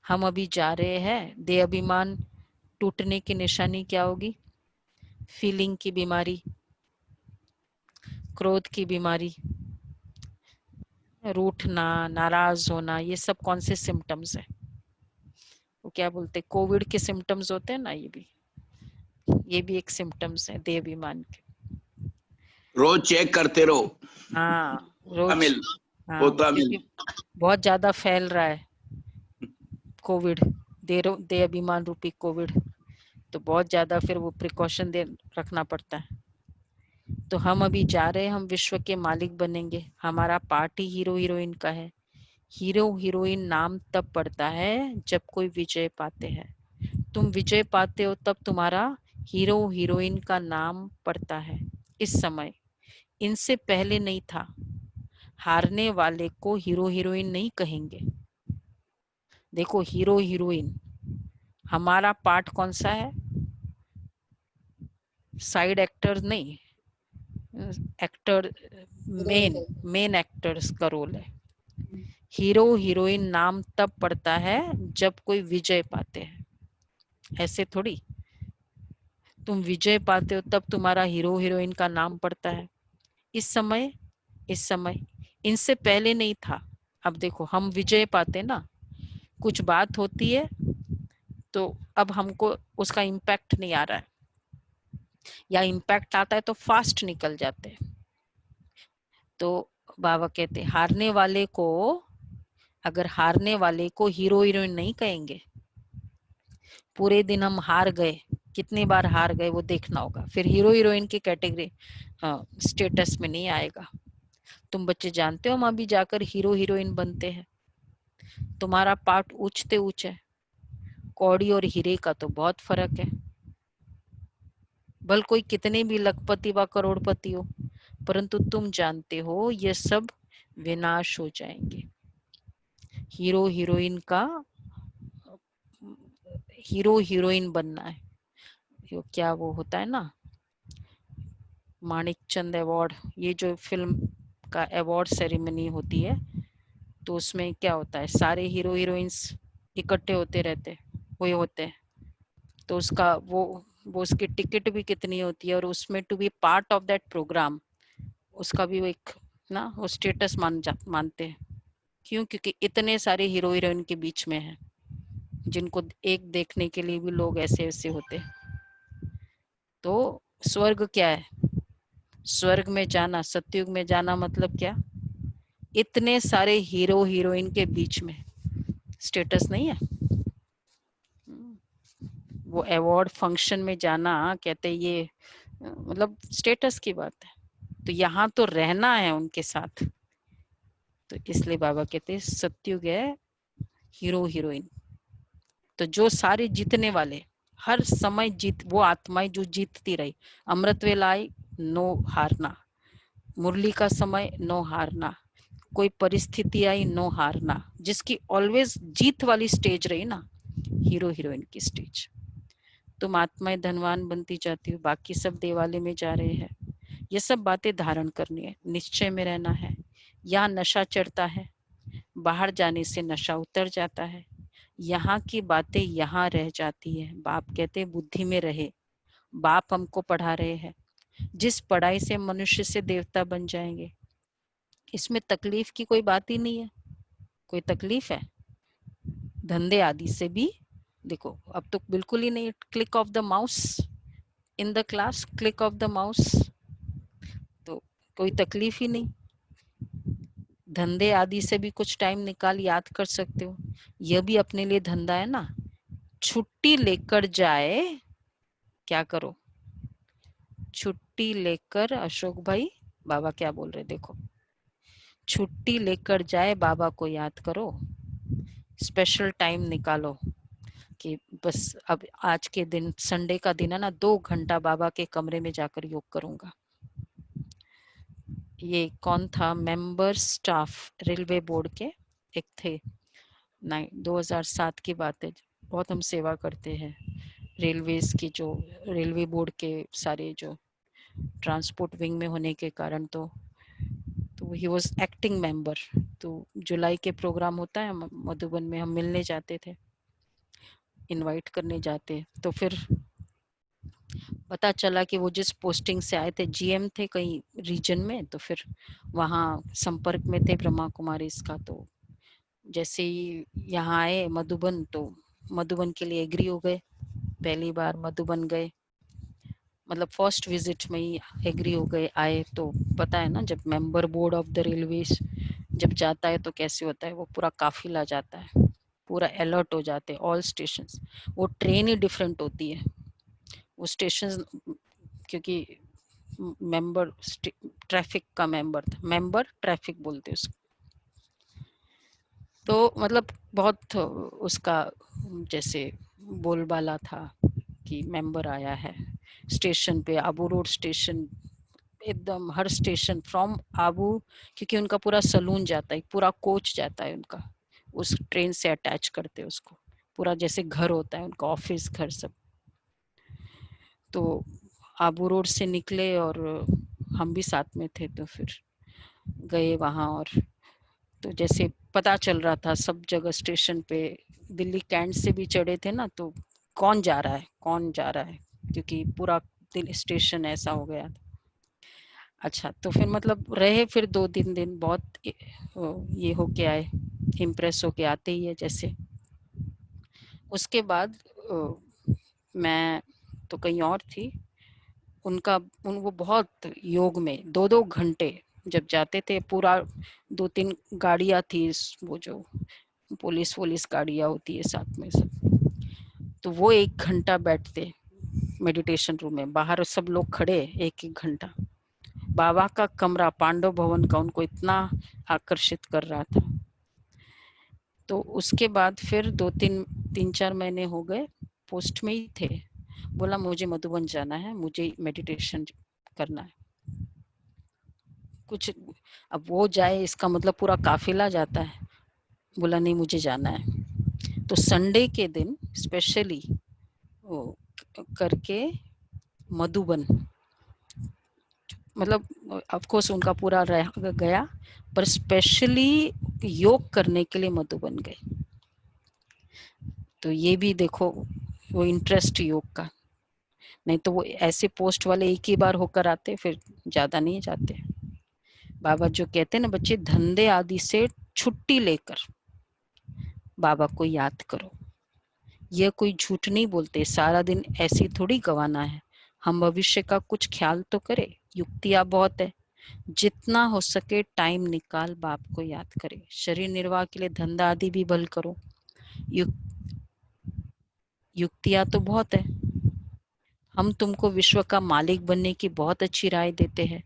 हम अभी जा रहे हैं, देह अभिमान टूटने की निशानी क्या होगी? फीलिंग की बीमारी, क्रोध की बीमारी, रूठना, नाराज होना, ये सब कौन से सिम्टम्स है? वो क्या बोलते, कोविड के सिम्टम्स होते हैं ना, ये भी एक सिम्टम्स है देह अभिमान के। रोज चेक करते रहो। हाँ रोज, हाँ, वो तो बहुत ज्यादा फैल रहा है कोविड, देह अभिमान रूपी कोविड, तो बहुत ज्यादा फिर वो प्रिकॉशन रखना पड़ता है। तो हम अभी जा रहे हैं, हम विश्व के मालिक बनेंगे। हमारा पार्ट ही हीरो हीरोइन का है। हीरो हीरोइन नाम तब पड़ता है जब कोई विजय पाते हैं। तुम विजय पाते हो तब तुम्हारा हीरो हीरोइन का नाम पड़ता है। इस समय इनसे पहले नहीं था। हारने वाले को हीरो हीरोइन नहीं कहेंगे। देखो हीरो हीरोइन, हमारा पार्ट कौन सा है? साइड एक्टर नहीं, एक्टर, मेन एक्टर्स का रोल है। हीरो हीरोइन नाम तब पड़ता है जब कोई विजय पाते हैं। ऐसे थोड़ी तुम विजय पाते हो तब तुम्हारा हीरो हीरोइन का नाम पड़ता है। इस समय इनसे पहले नहीं था। अब देखो हम विजय पाते ना, कुछ बात होती है तो अब हमको उसका इम्पैक्ट नहीं आ रहा है, या इम्पैक्ट आता है तो फास्ट निकल जाते हैं। तो बाबा कहते हारने वाले को, अगर हारने वाले को हीरो हीरोइन नहीं कहेंगे, पूरे दिन हम हार गए कितनी बार हार गए वो देखना होगा। फिर हीरो हीरोइन की कैटेगरी स्टेटस में नहीं आएगा। तुम बच्चे जानते हो हम अभी जाकर हीरो हीरोइन बनते हैं। तुम्हारा पार्ट ऊंचते ऊंचे, कौड़ी और हीरे का तो बहुत फर्क है। भल कोई कितने भी लखपति व करोड़पति हो, परंतु तुम जानते हो ये सब विनाश हो जाएंगे। हीरो हीरोइन का हीरो हीरोइन बनना है। क्या वो होता है ना माणिकचंद अवार्ड, ये जो फिल्म का अवार्ड सेरेमनी होती है, तो उसमें क्या होता है, सारे हीरो हीरोइंस इकट्ठे होते रहते वही होते हैं। तो उसका वो उसकी टिकट भी कितनी होती है, और उसमें to be part of that program उसका भी वो एक ना वो स्टेटस मानते हैं। क्यों? क्योंकि इतने सारे हीरो हीरोइन के बीच में है जिनको एक देखने के लिए भी लोग ऐसे ऐसे होते। तो स्वर्ग क्या है? स्वर्ग में जाना, सतयुग में जाना मतलब क्या? इतने सारे हीरो हीरोइन के बीच में स्टेटस नहीं है। वो अवार्ड फंक्शन में जाना कहते ये मतलब स्टेटस की बात है। तो यहाँ तो रहना है उनके साथ, तो इसलिए बाबा कहते हैं सतयुग है हीरो हीरोइन। तो जो सारे जीतने वाले हर समय वो आत्माएं जो जीतती रही। अमृत वेला आई, नो हारना। मुरली का समय, नो हारना। कोई परिस्थिति आई, नो हारना। जिसकी ऑलवेज जीत वाली स्टेज रही ना, हीरो हीरोइन की स्टेज। तुम आत्माएं धनवान बनती जाती हो, बाकी सब देवालय में जा रहे हैं। ये सब बातें धारण करनी है, निश्चय में रहना है। यहाँ नशा चढ़ता है, बाहर जाने से नशा उतर जाता है। यहाँ की बातें यहाँ रह जाती है। बाप कहते बुद्धि में रहे। बाप हमको पढ़ा रहे हैं, जिस पढ़ाई से मनुष्य से देवता बन जाएंगे। इसमें तकलीफ की कोई बात ही नहीं है। कोई तकलीफ है? धंधे आदि से भी देखो अब तो बिल्कुल ही नहीं। Click of the mouse in the class, click of the mouse, तो कोई तकलीफ ही नहीं। धंधे आदि से भी कुछ टाइम निकाल याद कर सकते हो। यह भी अपने लिए धंधा है ना। छुट्टी लेकर जाए, क्या करो? छुट्टी लेकर, अशोक भाई बाबा क्या बोल रहे देखो, छुट्टी लेकर जाए, बाबा को याद करो। स्पेशल टाइम निकालो कि बस अब आज के दिन संडे का दिन है ना, 2 घंटा बाबा के कमरे में जाकर योग करूंगा। ये कौन था? मेंबर स्टाफ रेलवे बोर्ड के एक थे, 2007 की बात है। बहुत हम सेवा करते हैं रेलवेज की, जो रेलवे बोर्ड के सारे जो ट्रांसपोर्ट विंग में होने के कारण, तो ही वाज एक्टिंग मेंबर। तो जुलाई के प्रोग्राम होता है मधुबन में, हम मिलने जाते थे, इनवाइट करने जाते। तो फिर पता चला कि वो जिस पोस्टिंग से आए थे, जीएम थे कहीं रीजन में, तो फिर वहाँ संपर्क में थे ब्रह्मा कुमारी इसका। तो जैसे ही यहाँ आए मधुबन, तो मधुबन के लिए एग्री हो गए। पहली बार मधुबन गए, मतलब फर्स्ट विजिट में ही एग्री हो गए, आए। तो पता है ना, जब member board of the railways जब जाता है तो कैसे होता है, वो पूरा काफिला जाता है, पूरा अलर्ट हो जाते हैं ऑल स्टेशंस। वो ट्रेन ही डिफरेंट होती है, वो स्टेशन, क्योंकि मेंबर ट्रैफिक का मेंबर था, मेंबर ट्रैफिक बोलते उसको। तो मतलब बहुत उसका जैसे बोलबाला था कि मेंबर आया है स्टेशन पे, आबू रोड स्टेशन, एकदम हर स्टेशन फ्रॉम आबू, क्योंकि उनका पूरा सलून जाता है, पूरा कोच जाता है उनका, उस ट्रेन से अटैच करते हैं उसको, पूरा जैसे घर होता है उनका, ऑफिस घर सब। तो आबू रोड से निकले और हम भी साथ में थे, तो फिर गए वहाँ। और तो जैसे पता चल रहा था सब जगह स्टेशन पे, दिल्ली कैंट से भी चढ़े थे ना, तो कौन जा रहा है कौन जा रहा है, क्योंकि पूरा दिल्ली स्टेशन ऐसा हो गया था। अच्छा, तो फिर मतलब रहे फिर 2-3 दिन, बहुत ये होके आए, इम्प्रेस होके आते ही है जैसे। उसके बाद मैं तो कहीं और थी, वो बहुत योग में 2-2 घंटे जब जाते थे, पूरा 2-3 गाड़ियां थी, वो जो पुलिस गाड़ियां होती है साथ में सब, तो वो 1 घंटा बैठते मेडिटेशन रूम में, बाहर सब लोग खड़े 1-1 घंटा। बाबा का कमरा पांडव भवन का उनको इतना आकर्षित कर रहा था। तो उसके बाद फिर 3-4 महीने हो गए, पोस्ट में ही थे। बोला मुझे मधुबन जाना है, मुझे मेडिटेशन करना है। कुछ अब वो जाए इसका मतलब पूरा काफिला जाता है। बोला नहीं मुझे जाना है। तो संडे के दिन स्पेशली करके मधुबन, मतलब ऑफ कोर्स उनका पूरा रह गया, पर स्पेशली योग करने के लिए मधुबन गए। तो ये भी देखो वो इंटरेस्ट योग का, नहीं तो वो ऐसे पोस्ट वाले एक ही बार होकर आते, फिर ज्यादा नहीं जाते। बाबा जो कहते हैं ना, बच्चे धंधे आदि से छुट्टी लेकर बाबा को याद करो। यह कोई झूठ नहीं बोलते, सारा दिन ऐसी थोड़ी गवाना है। हम भविष्य का कुछ ख्याल तो करें। युक्तियां बहुत है, जितना हो सके टाइम निकाल बाप को याद करे। शरीर निर्वाह के लिए धंधा आदि भी भल करो। युक्तियां तो बहुत है। हम तुमको विश्व का मालिक बनने की बहुत अच्छी राय देते हैं,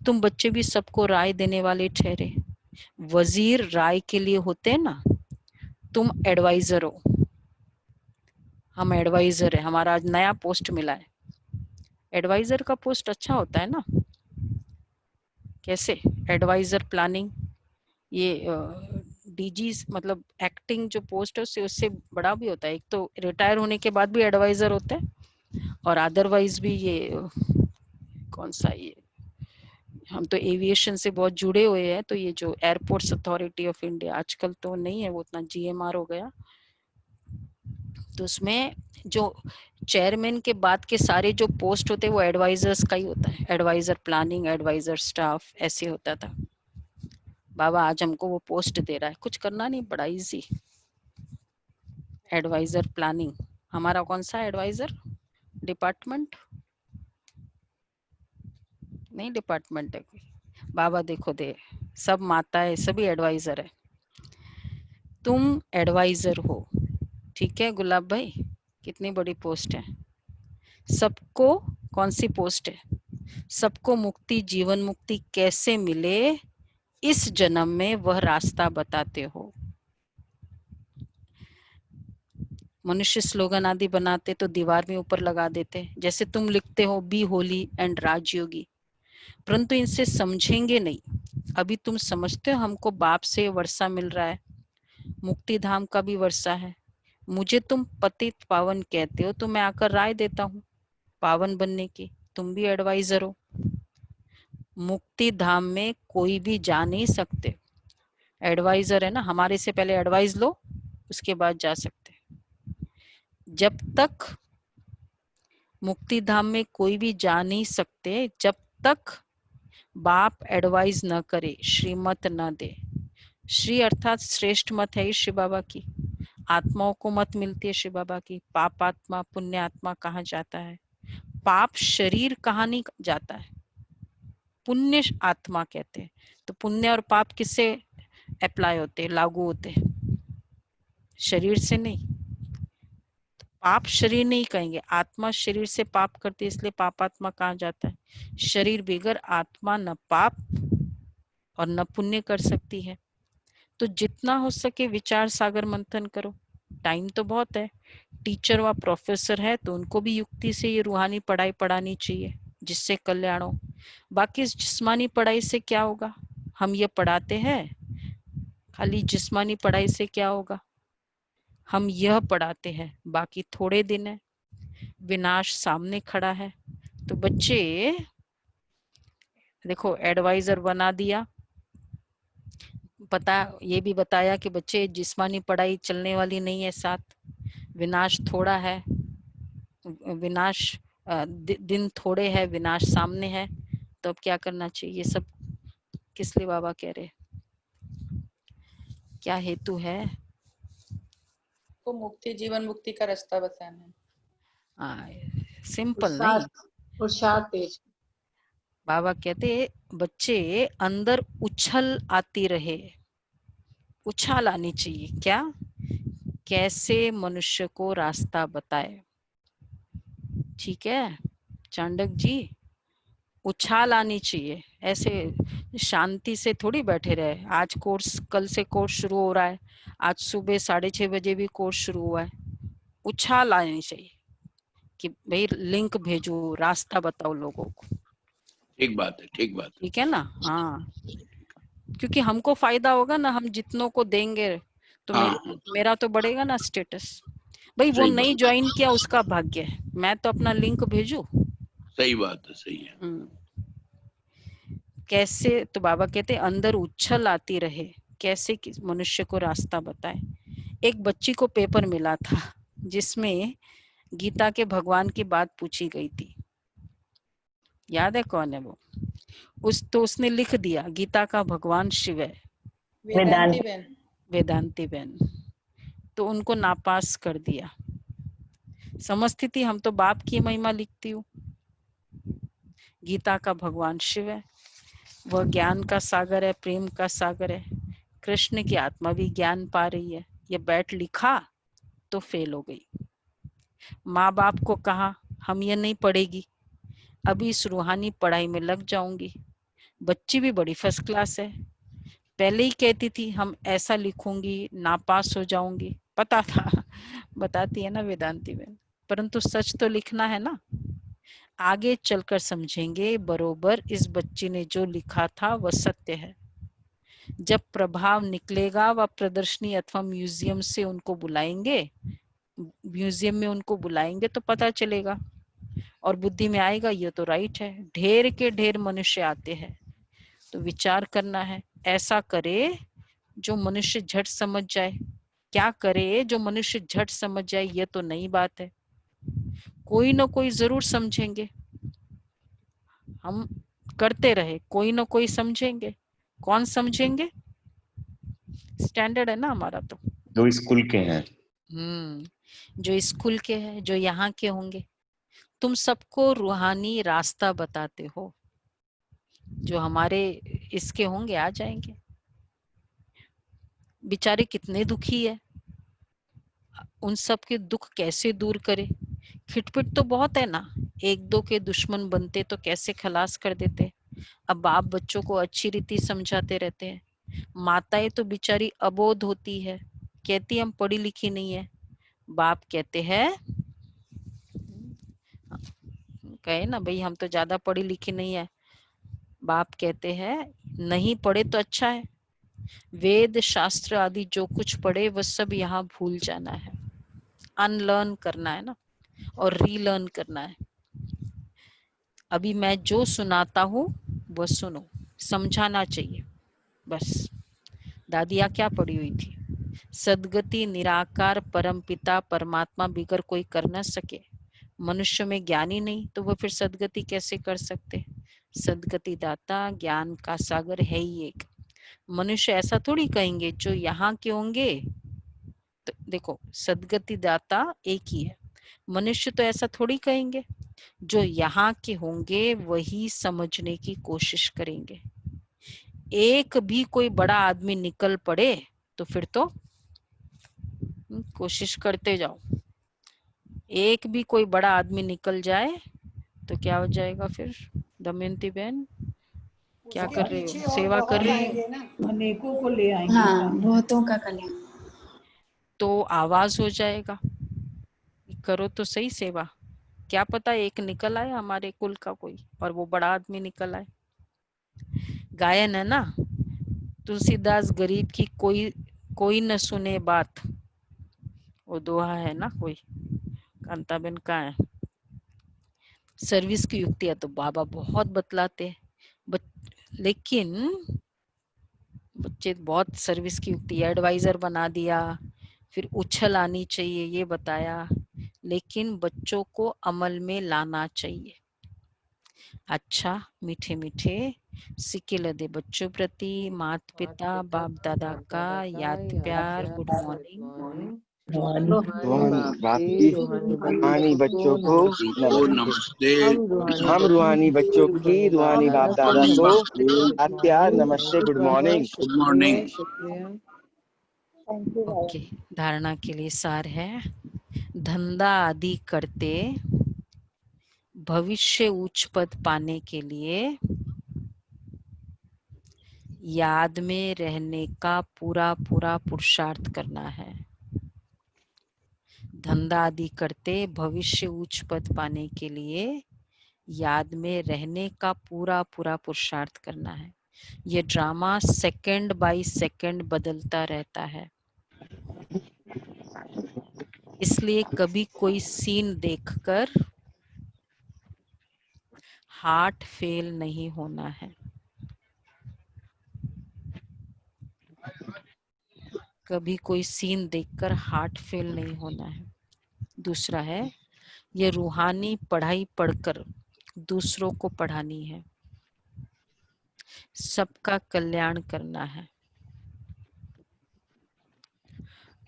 तुम बच्चे भी सबको राय देने वाले ठहरे। वजीर राय के लिए होते हैं ना, तुम एडवाइजर हो। हम एडवाइजर है, हमारा आज नया पोस्ट मिला है। एडवाइजर का पोस्ट अच्छा होता है ना। कैसे? एडवाइजर प्लानिंग, ये डीजी मतलब एक्टिंग जो पोस्ट है उससे बड़ा भी होता है। एक तो रिटायर होने के बाद भी एडवाइजर होता है, और अदरवाइज भी ये कौन सा, ये हम तो एविएशन से बहुत जुड़े हुए हैं, तो ये जो एयरपोर्ट्स अथॉरिटी ऑफ इंडिया, आजकल तो नहीं है वो उतना, जीएमआर हो गया, तो उसमें जो चेयरमैन के बाद के सारे जो पोस्ट होते हैं वो एडवाइजर्स का ही होता है। एडवाइजर प्लानिंग, एडवाइजर स्टाफ, ऐसे होता था। बाबा आज हमको वो पोस्ट दे रहा है, कुछ करना नहीं, बड़ा इजी। एडवाइजर प्लानिंग, हमारा कौन सा एडवाइजर डिपार्टमेंट नहीं, डिपार्टमेंट है कोई। बाबा देखो दे, सब माताएं सभी एडवाइजर है। तुम एडवाइजर हो, ठीक है गुलाब भाई? कितनी बड़ी पोस्ट है। सबको कौन सी पोस्ट है? सबको मुक्ति, जीवन मुक्ति कैसे मिले इस जन्म में, वह रास्ता बताते हो। मनुष्य स्लोगन आदि बनाते तो दीवार में ऊपर लगा देते, जैसे तुम लिखते हो बी होली एंड राजयोगी, परंतु इनसे समझेंगे नहीं। अभी तुम समझते हो हमको बाप से वर्षा मिल रहा है, मुक्ति धाम का भी वर्षा है। मुझे तुम पतित पावन कहते हो, तो मैं आकर राय देता हूँ पावन बनने की। तुम भी एडवाइजर हो। मुक्ति धाम में कोई भी जा नहीं सकते, एडवाइजर है ना। हमारे से पहले एडवाइस लो, उसके बाद जा सकते। जब तक मुक्ति धाम में कोई भी जा नहीं सकते, जब तक बाप एडवाइस न करे, श्रीमत न दे। श्री अर्थात श्रेष्ठ मत है श्री बाबा की। आत्माओं को मत मिलती है श्री बाबा की। पाप आत्मा, पुण्य आत्मा कहाँ जाता है? पाप शरीर कहाँ नहीं जाता है, पुण्य आत्मा कहते हैं। तो पुण्य और पाप किससे अप्लाई होते हैं, लागू होते हैं? शरीर से नहीं। तो पाप शरीर नहीं कहेंगे, आत्मा शरीर से पाप करती है, इसलिए पाप आत्मा कहाँ जाता है? शरीर बिगर आत्मा न पाप और न पुण्य कर सकती है। तो जितना हो सके विचार सागर मंथन करो। टाइम तो बहुत है। टीचर व प्रोफेसर है तो उनको भी युक्ति से ये रूहानी पढ़ाई पढ़ानी चाहिए, जिससे कल्याण हो। बाकी इस जिस्मानी पढ़ाई से क्या होगा? हम ये पढ़ाते हैं, खाली जिस्मानी पढ़ाई से क्या होगा? हम यह पढ़ाते हैं, बाकी थोड़े दिन है, विनाश सामने खड़ा है। तो बच्चे देखो एडवाइजर बना दिया, पता ये भी बताया कि बच्चे जिस्मानी पढ़ाई चलने वाली नहीं है, साथ विनाश थोड़ा है, विनाश दिन थोड़े है, विनाश सामने है। तो अब क्या करना चाहिए? ये सब किस लिए बाबा कह रहे? क्या हेतु है? तो मुक्ति, जीवन मुक्ति का रास्ता बताना है। सिंपल नहीं, पुरुषार्थ तेज। बाबा कहते बच्चे अंदर उछल आती रहे, उछाल आनी चाहिए। क्या? कैसे मनुष्य को रास्ता बताए। ठीक है चांडक जी, उछाल आनी चाहिए, ऐसे शांति से थोड़ी बैठे रहे। आज कोर्स, कल से कोर्स शुरू हो रहा है, आज सुबह 6:30 बजे भी कोर्स शुरू हुआ है। उछाल आनी चाहिए कि भाई लिंक भेजो, रास्ता बताओ लोगों को। ठीक बात है, ठीक बात है। ठीक है ना? हाँ, क्योंकि हमको फायदा होगा ना, हम जितनों को देंगे तो मेरा तो बढ़ेगा ना स्टेटस। भाई वो नहीं ज्वाइन किया उसका भाग्य है, मैं तो अपना लिंक भेजू। सही बात है, सही है। कैसे, तो बाबा कहते अंदर उछल आती रहे, कैसे मनुष्य को रास्ता बताए। एक बच्ची को पेपर मिला था जिसमें गीता के भगवान की बात पूछी गई थी। याद है कौन है वो? उसने लिख दिया गीता का भगवान शिव है, वेदांती बहन। वेदांती बहन। तो उनको नापास कर दिया। समझती थी हम तो बाप की महिमा लिखती हूँ, गीता का भगवान शिव है, वह ज्ञान का सागर है, प्रेम का सागर है। कृष्ण की आत्मा भी ज्ञान पा रही है, ये बैठ लिखा तो फेल हो गई। माँ बाप को कहा हम ये नहीं पढ़ेगी, अभी इस रूहानी पढ़ाई में लग जाऊंगी। बच्ची भी बड़ी फर्स्ट क्लास है, पहले ही कहती थी हम ऐसा लिखूंगी नापास हो जाऊंगी, पता था। बताती है ना वेदांती बहन, परंतु सच तो लिखना है ना। आगे चलकर समझेंगे बरोबर इस बच्ची ने जो लिखा था वह सत्य है। जब प्रभाव निकलेगा वह प्रदर्शनी अथवा म्यूजियम से उनको बुलाएंगे, म्यूजियम में उनको बुलाएंगे तो पता चलेगा और बुद्धि में आएगा ये तो राइट है। ढेर के ढेर मनुष्य आते हैं, तो विचार करना है ऐसा करे जो मनुष्य झट समझ जाए। क्या करे जो मनुष्य झट समझ जाए, ये तो नई बात है। कोई ना कोई जरूर समझेंगे, हम करते रहे कोई ना कोई समझेंगे। कौन समझेंगे? स्टैंडर्ड है ना हमारा तो, जो स्कूल के हैं। जो स्कूल के हैं, जो यहाँ के होंगे। तुम सबको रूहानी रास्ता बताते हो, जो हमारे इसके होंगे आ जाएंगे। बेचारे कितने दुखी है, उन सब के दुख कैसे दूर करे। खिटपिट तो बहुत है ना, एक दो के दुश्मन बनते तो कैसे खलास कर देते। अब बाप बच्चों को अच्छी रीति समझाते रहते हैं, माताएं तो बेचारी अबोध होती है, कहती हम पढ़ी लिखी नहीं है। बाप कहते हैं, कहे ना भाई हम तो ज्यादा पढ़ी लिखी नहीं है, बाप कहते हैं नहीं पढ़े तो अच्छा है, वेद शास्त्र आदि जो कुछ पढ़े वह सब यहाँ भूल जाना है, अनलर्न करना है ना, और रीलर्न करना है। अभी मैं जो सुनाता हूँ वो सुनो, समझाना चाहिए बस। दादिया क्या पढ़ी हुई थी? सदगति निराकार परम पिता परमात्मा बिगर कोई कर न सके। मनुष्य में ज्ञान ही नहीं तो वह फिर सदगति कैसे कर सकते? सदगति दाता ज्ञान का सागर है ही एक। मनुष्य ऐसा थोड़ी कहेंगे जो यहाँ के होंगे, तो देखो सदगति दाता एक ही है। मनुष्य तो ऐसा थोड़ी कहेंगे, जो यहाँ के होंगे वही समझने की कोशिश करेंगे। एक भी कोई बड़ा आदमी निकल पड़े तो फिर तो कोशिश करते जाओ। एक भी कोई बड़ा आदमी निकल जाए तो क्या हो जाएगा फिर? दमयंती बहन क्या कर रही हो? सेवा कर रही हो? अनेकों को ले आएंगे। हाँ, बहुतों का कल्याण। तो आवाज हो जाएगा, करो तो सही सेवा। क्या पता एक निकल आए हमारे कुल का कोई और वो बड़ा आदमी निकल आए। गायन है ना, तुलसीदास गरीब की कोई न सुने बात, वो दोहा है ना कोई, कांताबेन का है। सर्विस की युक्तियां तो बाबा बहुत बतलाते हैं, लेकिन बच्चे बहुत सर्विस की युक्ति, एडवाइजर बना दिया, फिर उछल आनी चाहिए ये बताया, लेकिन बच्चों को अमल में लाना चाहिए। अच्छा मीठे मीठे सिक्के लदे बच्चों प्रति मात पिता बाप दादा का याद प्यार गुड मॉर्निंग। रूहानी बच्चों को नमस्ते। हम रूहानी बच्चों की रूहानी बाप दादा को प्यार नमस्ते good morning. Good morning. Okay, धारणा के लिए सार है, धंधा आदि करते भविष्य उच्च पद पाने के लिए याद में रहने का पूरा पूरा पुरुषार्थ करना है। धंधा आदि करते भविष्य उच्च पद पाने के लिए याद में रहने का पूरा पूरा पुरुषार्थ करना है। ये ड्रामा सेकंड बाय सेकंड बदलता रहता है, इसलिए कभी कोई सीन देखकर हार्ट फेल नहीं होना है। कभी कोई सीन देखकर हार्ट फेल नहीं होना है। दूसरा है, ये रूहानी पढ़ाई पढ़कर दूसरों को पढ़ानी है, सबका कल्याण करना है।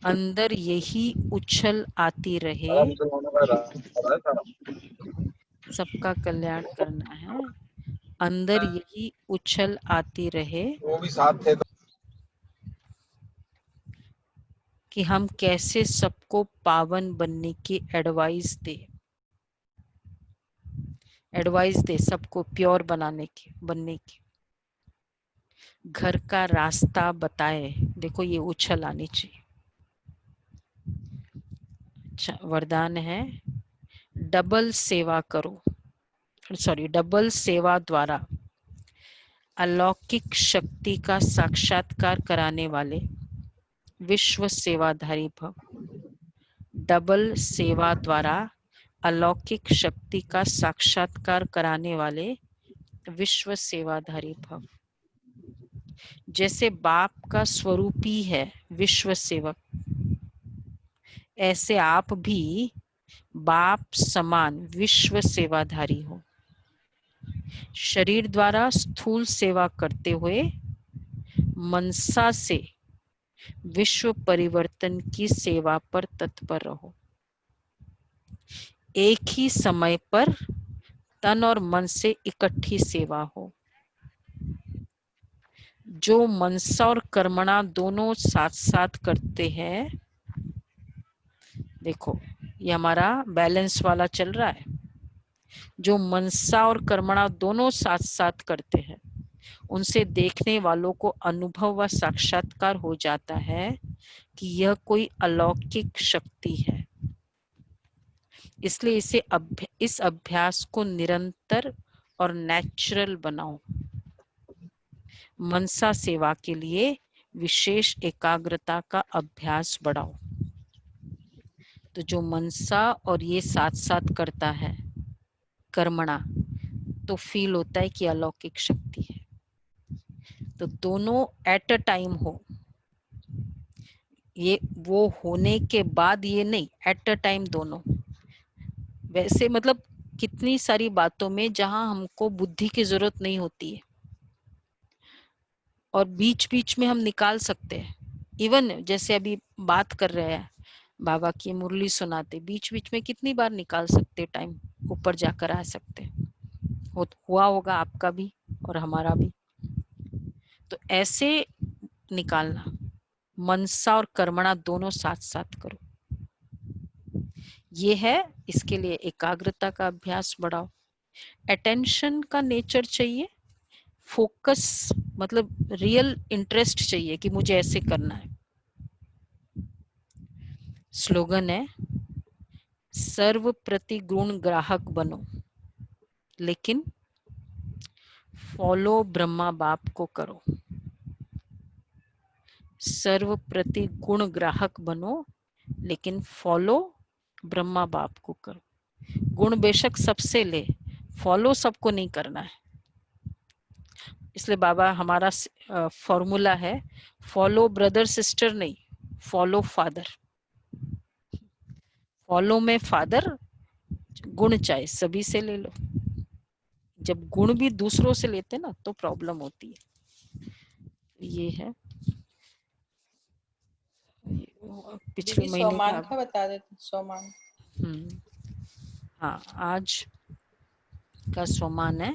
अंदर यही उछल आती रहे, सबका कल्याण करना है। अंदर यही उछल आती रहे वो भी साथ थे कि हम कैसे सबको पावन बनने की एडवाइस दे सबको प्योर बनाने की, बनने की, घर का रास्ता बताए। देखो ये उछल आनी चाहिए। अच्छा, वरदान है डबल सेवा करो, डबल सेवा द्वारा अलौकिक शक्ति का साक्षात्कार कराने वाले विश्व सेवाधारी भव। डबल सेवा द्वारा अलौकिक शक्ति का साक्षात्कार कराने वाले विश्व सेवाधारी भव। जैसे बाप का स्वरूप ही है विश्व सेवक, ऐसे आप भी बाप समान विश्व सेवाधारी हो। शरीर द्वारा स्थूल सेवा करते हुए मनसा से विश्व परिवर्तन की सेवा पर तत्पर रहो। एक ही समय पर तन और मन से इकट्ठी सेवा हो। जो मनसा और कर्मणा दोनों साथ साथ करते हैं, देखो ये हमारा बैलेंस वाला चल रहा है। जो मनसा और कर्मणा दोनों साथ साथ करते हैं, उनसे देखने वालों को अनुभव व साक्षात्कार हो जाता है कि यह कोई अलौकिक शक्ति है। इसलिए इस अभ्यास को निरंतर और नेचुरल बनाओ। मनसा सेवा के लिए विशेष एकाग्रता का अभ्यास बढ़ाओ। तो जो मनसा और ये साथ साथ करता है कर्मणा, तो फील होता है कि अलौकिक शक्ति है। तो दोनों एट अ टाइम हो, ये वो होने के बाद ये नहीं, एट अ टाइम दोनों। वैसे मतलब कितनी सारी बातों में जहां हमको बुद्धि की जरूरत नहीं होती है और बीच बीच में हम निकाल सकते हैं। इवन जैसे अभी बात कर रहे हैं, बाबा की मुरली सुनाते, बीच बीच में कितनी बार निकाल सकते टाइम, ऊपर जाकर आ सकते। हुआ होगा आपका भी और हमारा भी। तो ऐसे निकालना, मनसा और कर्मणा दोनों साथ साथ करो। ये है, इसके लिए एकाग्रता का अभ्यास बढ़ाओ। अटेंशन का नेचर चाहिए, फोकस मतलब रियल इंटरेस्ट चाहिए कि मुझे ऐसे करना है। स्लोगन है, सर्व प्रति गुण ग्राहक बनो, लेकिन फॉलो ब्रह्मा बाप को करो। सर्व प्रति गुण ग्राहक बनो, लेकिन फॉलो ब्रह्मा बाप को करो। गुण बेशक सबसे ले, फॉलो सबको नहीं करना है। इसलिए बाबा हमारा फॉर्मूला है, फॉलो ब्रदर सिस्टर नहीं, फॉलो फादर। फॉलो में फादर, गुण चाहे सभी से ले लो। जब गुण भी दूसरों से लेते ना तो प्रॉब्लम होती है। ये है, पिछले महीने सोमान का बता देते। सोमान, हाँ, आज का सोमान है